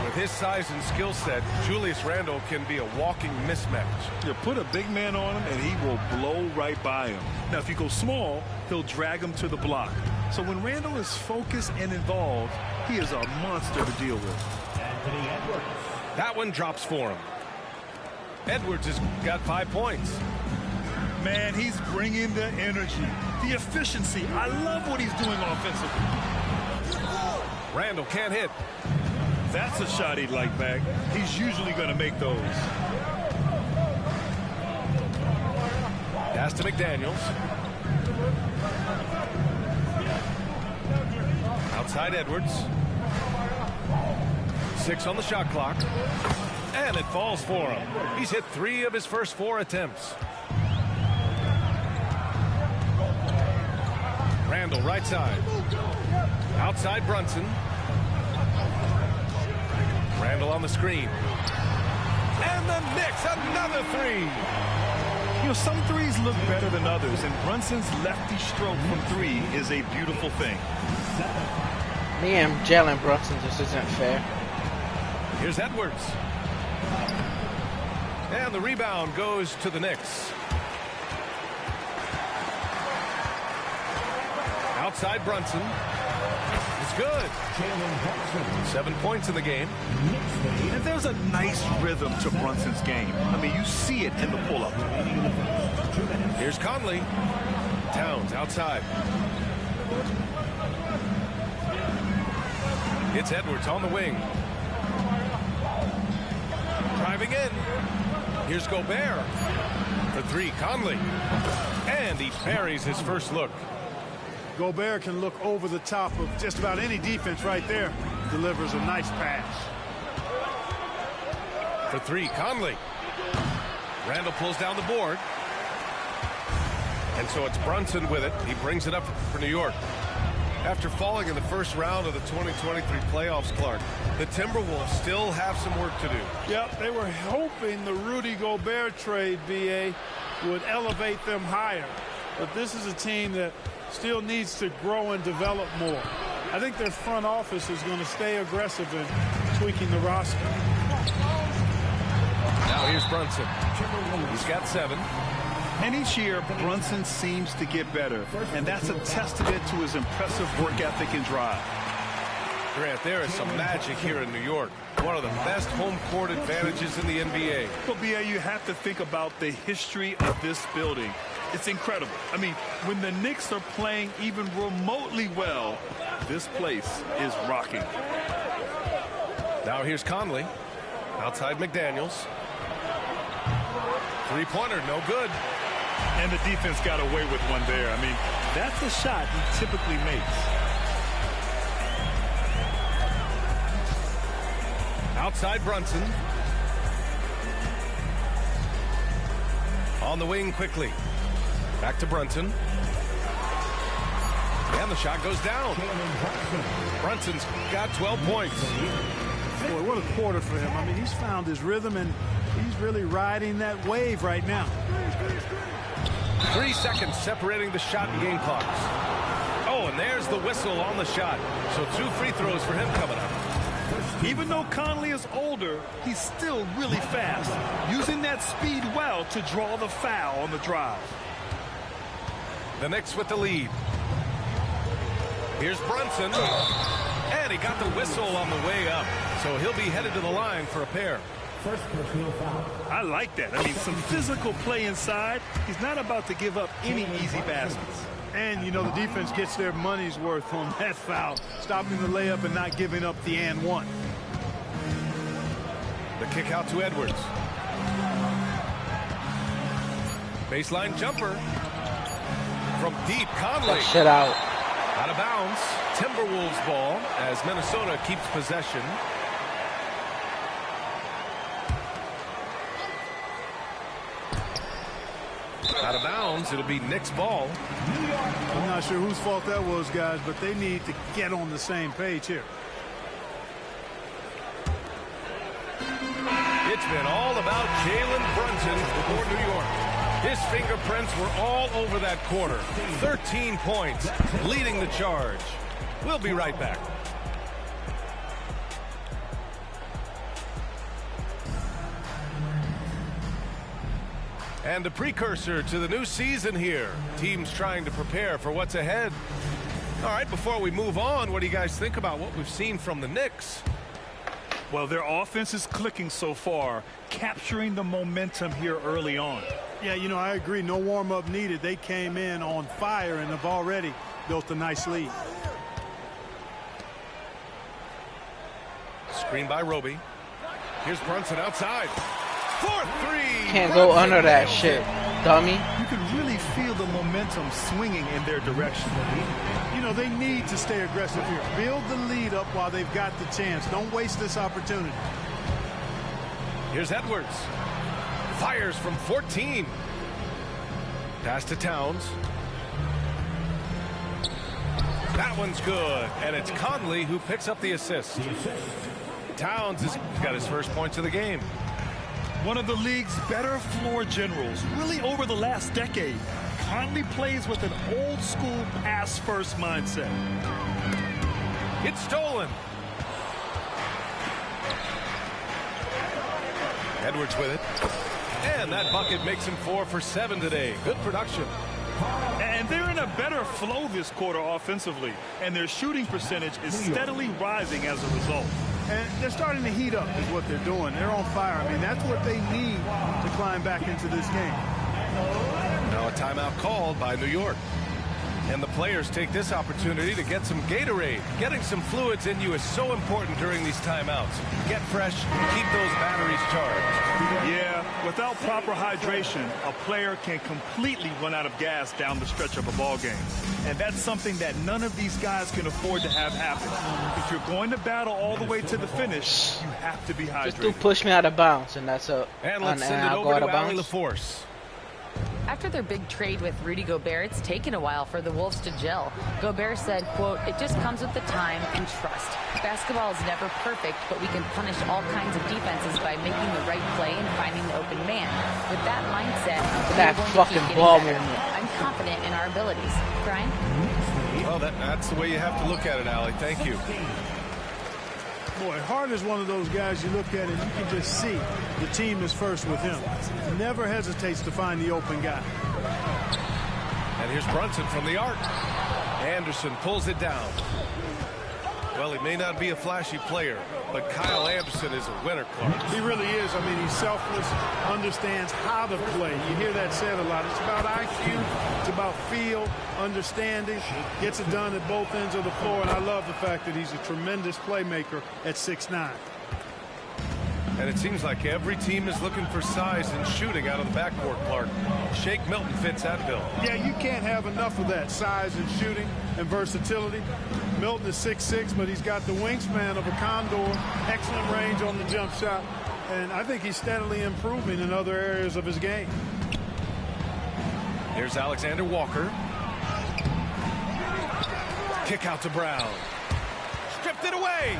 With his size and skill set, Julius Randle can be a walking mismatch. You put a big man on him and he will blow right by him. Now if you go small, he'll drag him to the block. So when Randle is focused and involved, he is a monster to deal with. Anthony Edwards. That one drops for him. Edwards has got 5 points. Man, he's bringing the energy, the efficiency. I love what he's doing offensively. Randall can't hit. That's a shot he'd like back. He's usually going to make those. Pass to McDaniels. Outside Edwards. 6 on the shot clock. And it falls for him. He's hit 3 of his first 4 attempts. Randall right side. Outside Brunson. Randall on the screen. And the Knicks another 3. You know, some threes look better than others, and Brunson's lefty stroke from 3 is a beautiful thing. Me and Jalen Brunson just isn't fair. Here's Edwards. And the rebound goes to the Knicks. Outside Brunson. It's good. 7 points in the game. And there's a nice rhythm to Brunson's game. I mean, you see it in the pull-up. Here's Conley. Towns outside. It's Edwards on the wing. Driving in. Here's Gobert. For 3, Conley. And he parries his first look. Gobert can look over the top of just about any defense right there. Delivers a nice pass. For 3, Conley. Randall pulls down the board. And so it's Brunson with it. He brings it up for New York. After falling in the first round of the 2023 playoffs, Clark, the Timberwolves still have some work to do. Yep, they were hoping the Rudy Gobert trade, BA, would elevate them higher. But this is a team that still needs to grow and develop more. I think their front office is going to stay aggressive in tweaking the roster. Now here's Brunson. He's got 7. And each year, Brunson seems to get better. And that's a testament to his impressive work ethic and drive. Grant, there is some magic here in New York. One of the best home court advantages in the NBA. Well, B.A., you have to think about the history of this building. It's incredible. I mean, when the Knicks are playing even remotely well, this place is rocking. Now here's Conley. Outside McDaniels. 3-pointer, no good. And the defense got away with one there. I mean, that's a shot he typically makes. Outside Brunson. On the wing quickly. Back to Brunson. And the shot goes down. Brunson's got 12 points. Boy, what a quarter for him. I mean, he's found his rhythm, and he's really riding that wave right now. 3 seconds separating the shot and game clocks. Oh, and there's the whistle on the shot. So 2 free throws for him coming up. Even though Conley is older, he's still really fast, using that speed well to draw the foul on the drive. The Knicks with the lead. Here's Brunson. And he got the whistle on the way up. So he'll be headed to the line for a pair. First personal foul. I like that. I mean, some physical play inside. He's not about to give up any easy baskets. And, you know, the defense gets their money's worth on that foul, stopping the layup and not giving up the and one. The kick out to Edwards. Baseline jumper. From deep, Conley. Shut out. Out of bounds. Timberwolves ball as Minnesota keeps possession. Out of bounds. It'll be Knicks ball. I'm not sure whose fault that was, guys, but they need to get on the same page here. It's been all about Jalen Brunson for New York. His fingerprints were all over that quarter. 13 points, leading the charge. We'll be right back. And a precursor to the new season here. Teams trying to prepare for what's ahead. All right, before we move on, what do you guys think about what we've seen from the Knicks? Well, their offense is clicking so far, capturing the momentum here early on. Yeah, you know, I agree. No warm-up needed. They came in on fire and have already built a nice lead. Screen by Roby. Here's Brunson outside. 4-3. Can't go under that shit, dummy. You can really feel the momentum swinging in their direction. You know, they need to stay aggressive here. Build the lead up while they've got the chance. Don't waste this opportunity. Here's Edwards. Fires from 14. Pass to Towns. That one's good. And it's Conley who picks up the assist. Towns has got his first points of the game. One of the league's better floor generals, really over the last decade. Conley plays with an old-school pass-first mindset. It's stolen. Edwards with it. And that bucket makes him 4 for 7 today. Good production. And they're in a better flow this quarter offensively. And their shooting percentage is steadily rising as a result. And they're starting to heat up is what they're doing. They're on fire. I mean, that's what they need to climb back into this game. Now a timeout called by New York. And the players take this opportunity to get some Gatorade. Getting some fluids in you is so important during these timeouts. Get fresh, keep those batteries charged. Yeah, without proper hydration, a player can completely run out of gas down the stretch of a ball game. And that's something that none of these guys can afford to have happen. If you're going to battle all the way to the finish, you have to be hydrated. Just do push me out of bounds, and that's a. And let's send it over to Allie LaForce. After their big trade with Rudy Gobert, it's taken a while for the Wolves to gel. Gobert said, quote, "It just comes with the time and trust. Basketball is never perfect, but we can punish all kinds of defenses by making the right play and finding the open man. With that mindset, that fucking ball movement. I'm confident in our abilities." Brian? Well, that's the way you have to look at it, Allie. Thank you. Boy, Hart is one of those guys you look at and you can just see the team is first with him. Never hesitates to find the open guy. And here's Brunson from the arc. Anderson pulls it down. Well, he may not be a flashy player, but Kyle Anderson is a winner, Clark. He really is. I mean, he's selfless, understands how to play. You hear that said a lot. It's about IQ. It's about feel, understanding. Gets it done at both ends of the floor, and I love the fact that he's a tremendous playmaker at 6'9". And it seems like every team is looking for size and shooting out of the backcourt, Clark. Shake Milton fits that bill. Yeah, you can't have enough of that size and shooting and versatility. Milton is 6'6", but he's got the wingspan of a condor, excellent range on the jump shot, and I think he's steadily improving in other areas of his game. Here's Alexander Walker. Kick out to Brown. Stripped it away.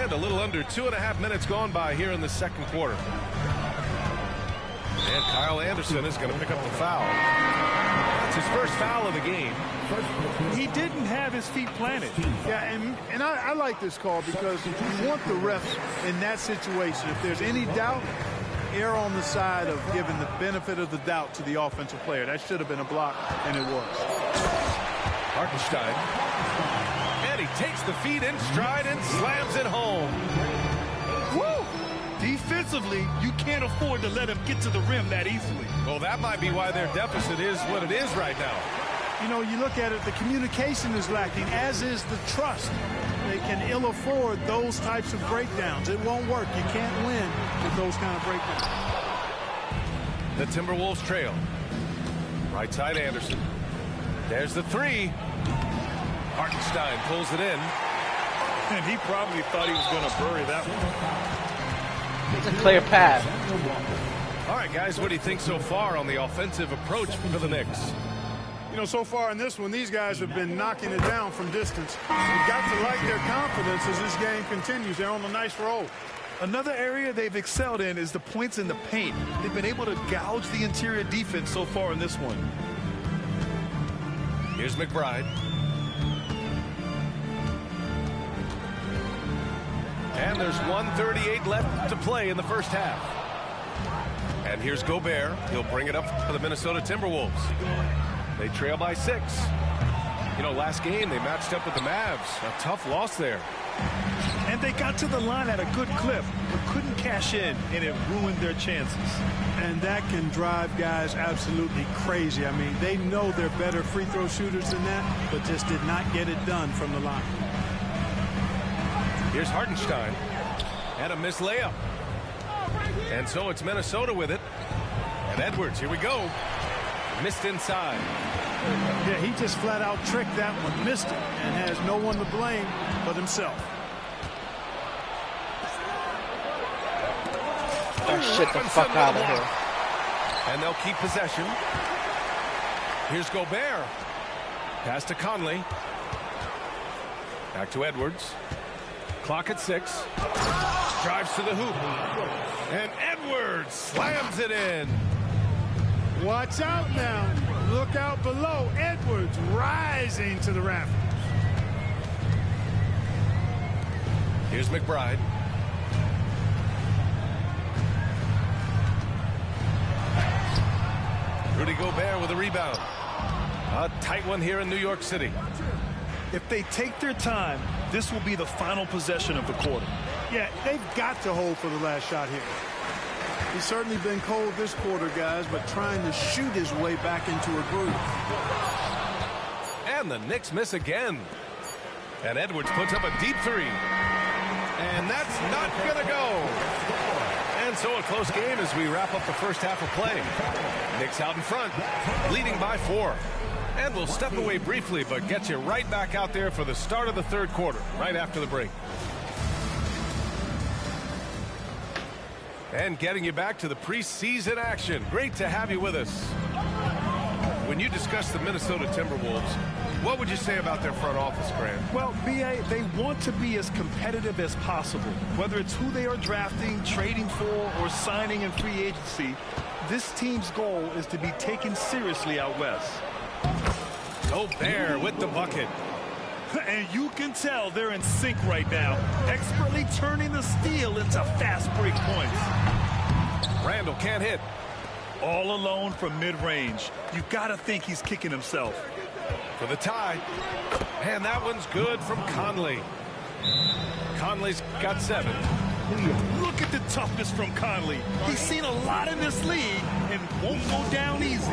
And a little under 2.5 minutes gone by here in the second quarter. And Kyle Anderson is going to pick up the foul. That's his first foul of the game. He didn't have his feet planted. Yeah, and I like this call because you want the refs in that situation. If there's any doubt, err on the side of giving the benefit of the doubt to the offensive player. That should have been a block, and it was. Hartenstein. And he takes the feet in stride and slams it home. Woo! Defensively, you can't afford to let him get to the rim that easily. Well, that might be why their deficit is what it is right now. You know, you look at it, the communication is lacking, as is the trust. They can ill afford those types of breakdowns. It won't work. You can't win with those kind of breakdowns. The Timberwolves trail. Right side Anderson. There's the three. Hartenstein pulls it in. And he probably thought he was going to bury that one. It's a clear path. All right, guys, what do you think so far on the offensive approach for the Knicks? You know, so far in this one, these guys have been knocking it down from distance. You've got to like their confidence as this game continues. They're on a nice roll. Another area they've excelled in is the points in the paint. They've been able to gouge the interior defense so far in this one. Here's McBride. And there's 1:38 left to play in the first half. And here's Gobert. He'll bring it up for the Minnesota Timberwolves. They trail by 6. You know, last game they matched up with the Mavs. A tough loss there. And they got to the line at a good clip, but couldn't cash in, and it ruined their chances. And that can drive guys absolutely crazy. I mean, they know they're better free throw shooters than that, but just did not get it done from the line. Here's Hartenstein. And a missed layup. And so it's Minnesota with it. And Edwards, here we go. Missed inside. Yeah, he just flat out tricked that one, missed it, and has no one to blame but himself. Oh, shit the fuck out of here. And they'll keep possession. Here's Gobert. Pass to Conley. Back to Edwards. Clock at 6. Drives to the hoop. And Edwards slams it in. Watch out now. Look out below. Edwards rising to the rafters. Here's McBride. Rudy Gobert with a rebound. A tight one here in New York City. If they take their time, this will be the final possession of the quarter. Yeah, they've got to hold for the last shot here. He's certainly been cold this quarter, guys, but trying to shoot his way back into a groove. And the Knicks miss again. And Edwards puts up a deep three. And that's not going to go. And so a close game as we wrap up the first half of play. Knicks out in front, leading by 4. And we'll step away briefly, but get you right back out there for the start of the third quarter, right after the break. And getting you back to the preseason action. Great to have you with us. When you discuss the Minnesota Timberwolves, what would you say about their front office, Grant? Well, B.A., they want to be as competitive as possible. Whether it's who they are drafting, trading for, or signing in free agency, this team's goal is to be taken seriously out west. Gobert with the bucket. And you can tell they're in sync right now, expertly turning the steal into fast break points. Randall can't hit. All alone from mid-range. You gotta think he's kicking himself. For the tie. And that one's good from Conley. Conley's got 7. Look at the toughness from Conley. He's seen a lot in this league and won't go down easy.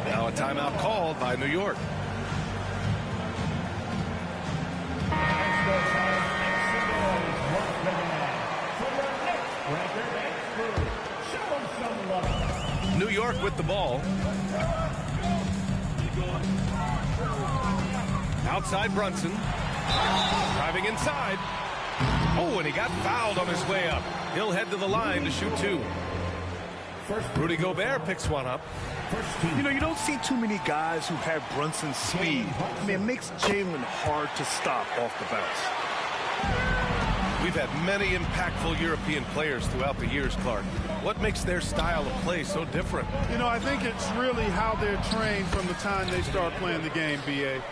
Now a timeout called by New York. New York with the ball. Outside Brunson. Driving inside. Oh, and he got fouled on his way up. He'll head to the line to shoot 2. Rudy Gobert picks one up. You know, you don't see too many guys who have Brunson's speed. I mean, it makes Jalen hard to stop off the bounce. We've had many impactful European players throughout the years, Clark. What makes their style of play so different? You know, I think it's really how they're trained from the time they start playing the game, B.A.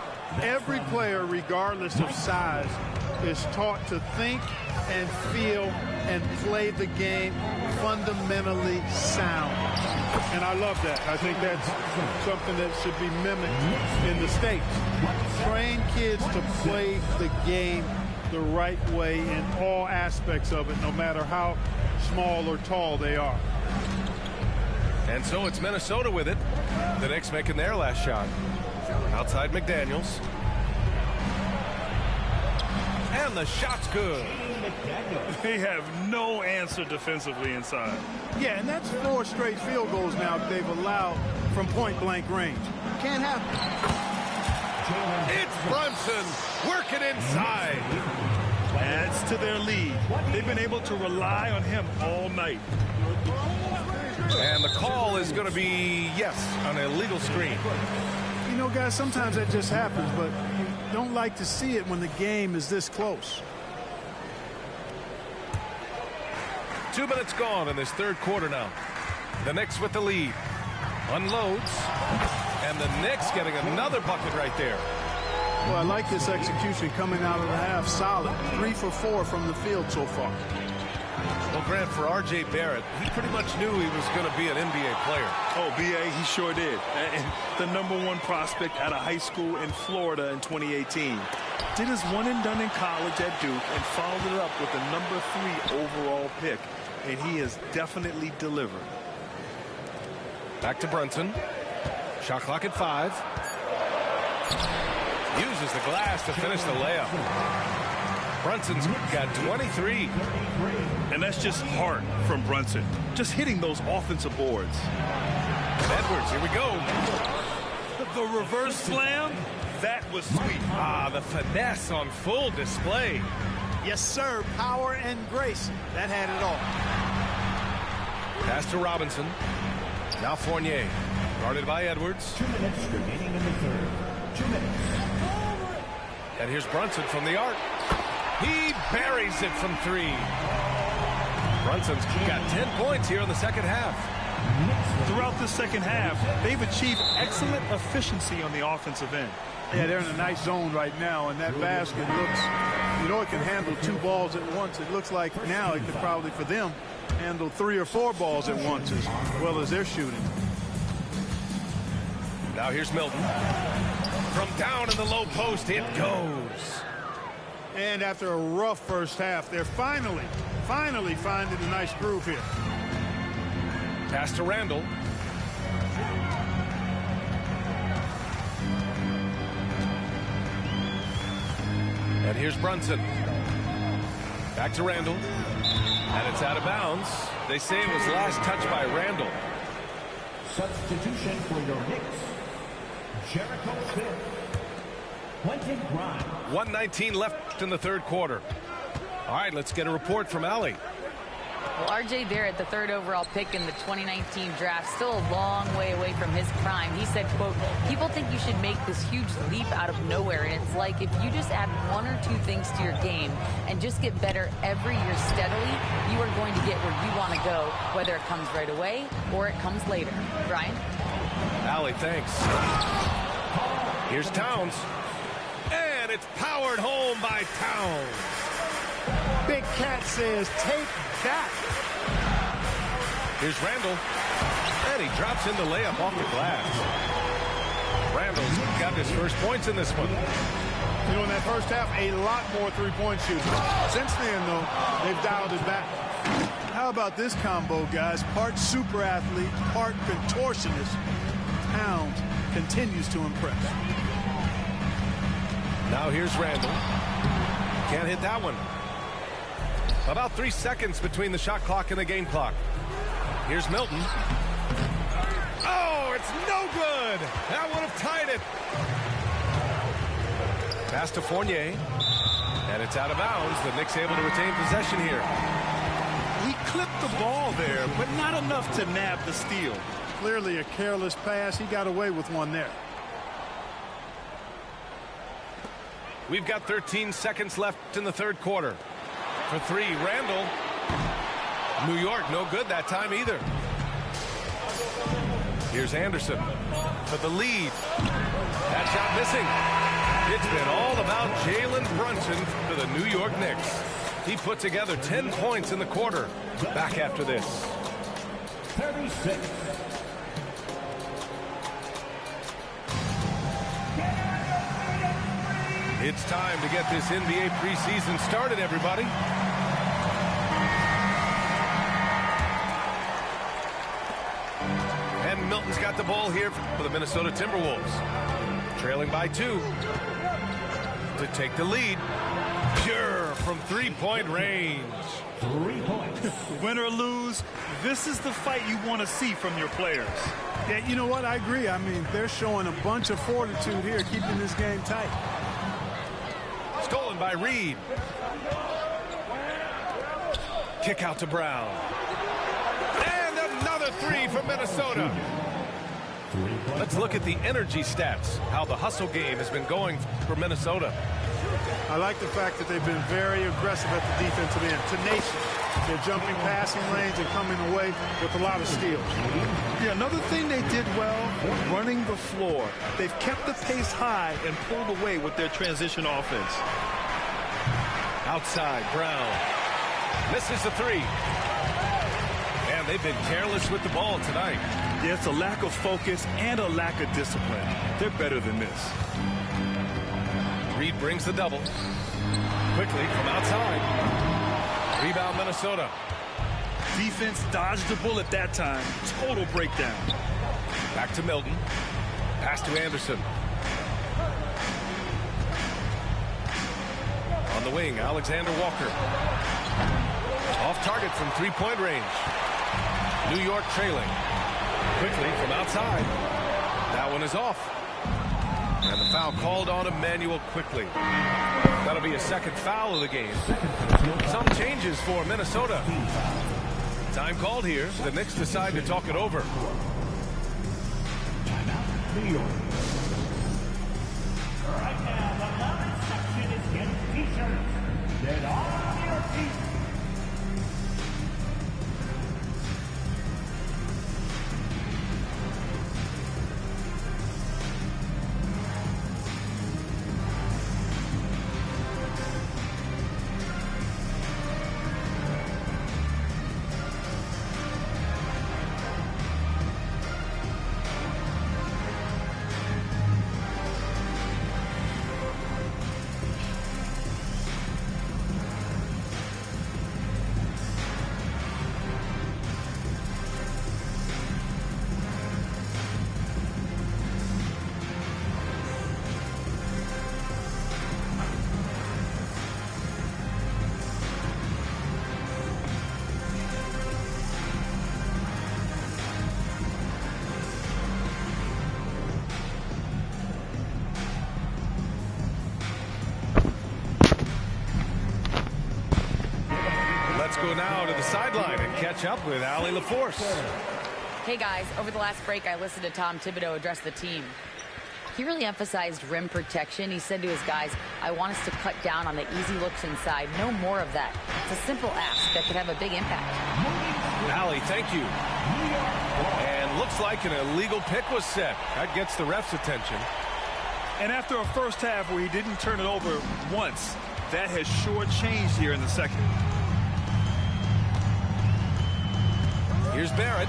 Every player, regardless of size, is taught to think and feel and play the game fundamentally sound. And I love that. I think that's something that should be mimicked in the States. Train kids to play the game the right way in all aspects of it, no matter how small or tall they are. And so it's Minnesota with it. The Knicks making their last shot. Outside McDaniels. And the shot's good. They have no answer defensively inside. Yeah, and that's 4 straight field goals now that they've allowed from point-blank range. Can't happen. It's Brunson working inside. Adds to their lead. They've been able to rely on him all night. And the call is going to be, yes, an illegal screen. You know, guys, sometimes that just happens, but you don't like to see it when the game is this close. 2 minutes gone in this third quarter now. The Knicks with the lead. Unloads. And the Knicks getting another bucket right there. Well, I like this execution coming out of the half. Solid. 3 for 4 from the field so far. Well, Grant, for R.J. Barrett, he pretty much knew he was going to be an NBA player. Oh, B.A., he sure did. And the #1 prospect out of high school in Florida in 2018. Did his one and done in college at Duke and followed it up with the #3 overall pick. And he has definitely delivered. Back to Brunson. Shot clock at 5. Uses the glass to finish the layup. Brunson's got 23. And that's just heart from Brunson. Just hitting those offensive boards. Edwards, here we go. The reverse slam, that was sweet. Ah, the finesse on full display. Yes, sir. Power and grace. That had it all. Pass to Robinson. Now Fournier. Guarded by Edwards. 2 minutes remaining in the third. 2 minutes. And here's Brunson from the arc. He buries it from 3. Brunson's got 10 points here in the second half. Throughout the second half, they've achieved excellent efficiency on the offensive end. Yeah, they're in a nice zone right now, and that basket looks, you know, it can handle 2 balls at once. It looks like now it could probably, for them, handle 3 or 4 balls at once as well as they're shooting. Now here's Milton. From down in the low post, it goes. And after a rough first half, they're finally finding a nice groove here. Pass to Randall. And here's Brunson. Back to Randall. And it's out of bounds. They say it was last touched by Randall. Substitution for your Knicks. Jericho Smith. Quentin Grimes. 1:19 left in the third quarter. All right, let's get a report from Allie. Well, R.J. Barrett, the 3rd overall pick in the 2019 draft, still a long way away from his prime. He said, quote, people think you should make this huge leap out of nowhere, and it's like if you just add 1 or 2 things to your game and just get better every year steadily, you are going to get where you want to go, whether it comes right away or it comes later. Brian? Allie, thanks. Here's Towns. And it's powered home by Towns. Big Cat says, take that. Here's Randall. And he drops in the layup off the glass. Randall's got his first points in this one. You know, in that first half, a lot more 3-point shooting. Since then, though, they've dialed it back. How about this combo, guys? Part super athlete, part contortionist. Towns continues to impress. Now here's Randall. Can't hit that one. About 3 seconds between the shot clock and the game clock. Here's Milton. Oh, it's no good. That would have tied it. Pass to Fournier. And it's out of bounds. The Knicks able to retain possession here. He clipped the ball there, but not enough to nab the steal. Clearly a careless pass. He got away with one there. We've got 13 seconds left in the third quarter. for three. Randall. New York, no good that time either. Here's Anderson for the lead. That shot missing. It's been all about Jalen Brunson for the New York Knicks. He put together 10 points in the quarter. Back after this. 36. It's time to get this NBA preseason started, everybody. And Milton's got the ball here for the Minnesota Timberwolves. Trailing by 2. To take the lead. Pure from three-point range. 3 points. Win or lose, this is the fight you want to see from your players. Yeah, you know what? I agree. I mean, they're showing a bunch of fortitude here, keeping this game tight. Stolen by Reed. Kick out to Brown. And another three from Minnesota. Let's look at the energy stats, how the hustle game has been going for Minnesota. I like the fact that they've been very aggressive at the defensive end, tenacious. They're jumping passing lanes and coming away with a lot of steals. Yeah, another thing they did well, running the floor. They've kept the pace high and pulled away with their transition offense. Outside, Brown. Misses the three. And they've been careless with the ball tonight. Yeah, it's a lack of focus and a lack of discipline. They're better than this. Reed brings the double. Quickly from outside. Rebound Minnesota. Defense dodged the bullet that time. Total breakdown. Back to Milton. Pass to Anderson. On the wing, Alexander Walker. Off target from three-point range. New York trailing. Quickly from outside. That one is off. And the foul called on Emmanuel quickly. That'll be a second foul of the game. Some changes for Minnesota. Time called here. The Knicks decide to talk it over. New York. Right now, the men's section is getting t-shirts. Get on your feet. Let's go now to the sideline and catch up with Allie LaForce. Hey guys, over the last break I listened to Tom Thibodeau address the team. He really emphasized rim protection. He said to his guys, I want us to cut down on the easy looks inside. No more of that. It's a simple ask that could have a big impact. Allie, thank you. And looks like an illegal pick was set. That gets the ref's attention. And after a first half where he didn't turn it over once, that has sure changed here in the second. Here's Barrett.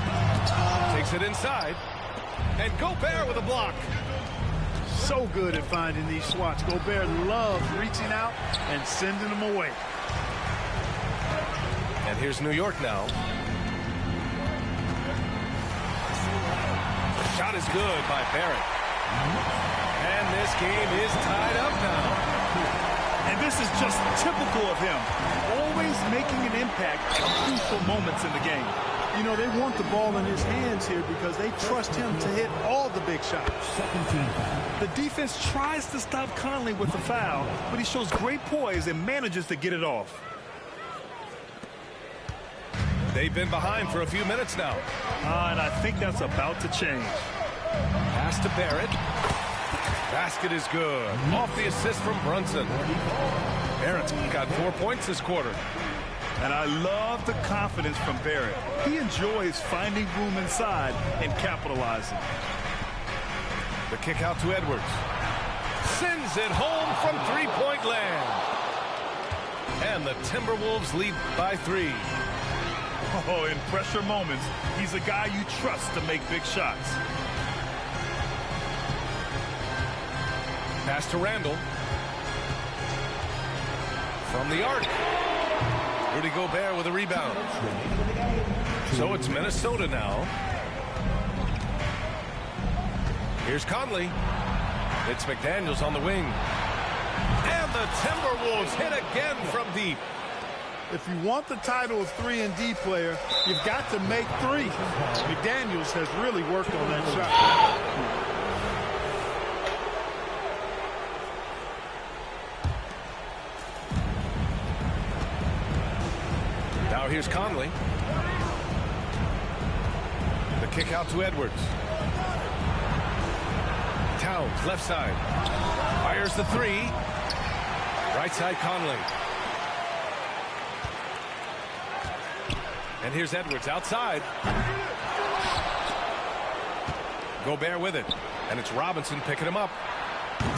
Takes it inside. And Gobert with a block. So good at finding these swats. Gobert loves reaching out and sending them away. And here's New York now. Shot is good by Barrett. And this game is tied up now. And this is just typical of him. Always making an impact at crucial moments in the game. You know, they want the ball in his hands here because they trust him to hit all the big shots. The defense tries to stop Conley with the foul, but he shows great poise and manages to get it off. They've been behind for a few minutes now. And I think that's about to change. Pass to Barrett. Basket is good. Off the assist from Brunson. Barrett's got 4 points this quarter. And I love the confidence from Barrett. He enjoys finding room inside and capitalizing. The kick out to Edwards. Sends it home from three-point land. And the Timberwolves lead by 3. Oh, in pressure moments, he's a guy you trust to make big shots. Pass to Randall. From the arc. Rudy Gobert with a rebound. So it's Minnesota now. Here's Conley. It's McDaniels on the wing. And the Timberwolves hit again from deep. If you want the title of 3-and-D player, you've got to make threes. McDaniels has really worked on that shot. Now here's Conley. The kick out to Edwards. Towns, left side. Fires the 3. Right side, Conley. And here's Edwards outside. Gobert with it. And it's Robinson picking him up.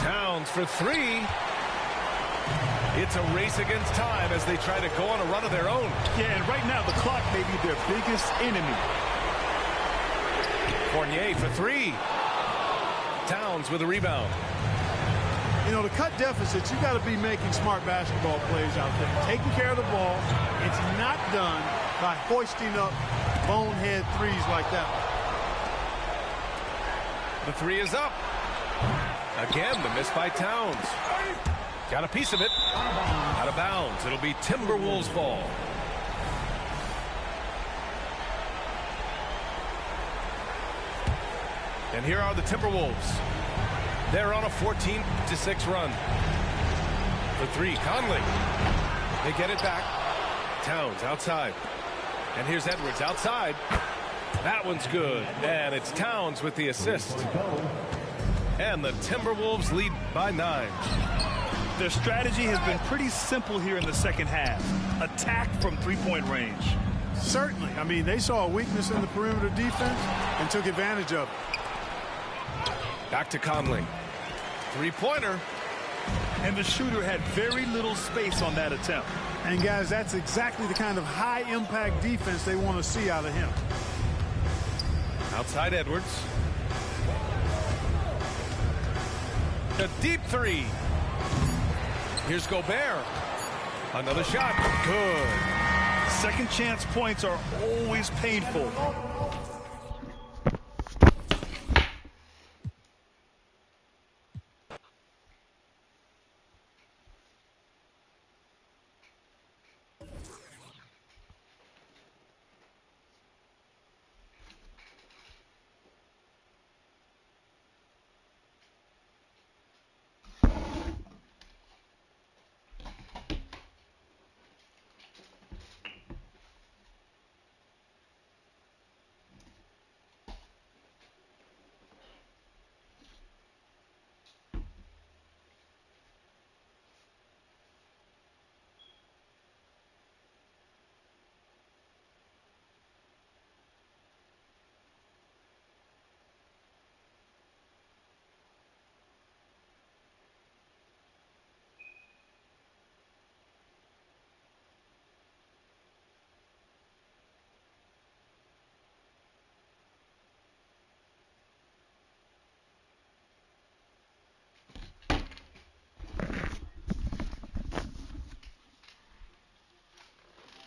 Towns for 3. It's a race against time as they try to go on a run of their own. Yeah, and right now the clock may be their biggest enemy. Fournier for 3. Towns with a rebound. You know, to cut deficits, you got to be making smart basketball plays out there. Taking care of the ball. It's not done by hoisting up bonehead threes like that. The 3 is up. Again, the miss by Towns. Got a piece of it. Out of bounds. It'll be Timberwolves ball. And here are the Timberwolves. They're on a 14-6 run. For 3, Conley. They get it back. Towns outside. And here's Edwards outside. That one's good. And it's Towns with the assist. And the Timberwolves lead by 9. Their strategy has been pretty simple here in the second half. Attack from three-point range. Certainly. I mean, they saw a weakness in the perimeter defense and took advantage of it. Back to Conley. Three-pointer. And the shooter had very little space on that attempt. And, guys, that's exactly the kind of high-impact defense they want to see out of him. Outside Edwards. A deep 3. Here's Gobert. Another shot. Good. Second chance points are always painful.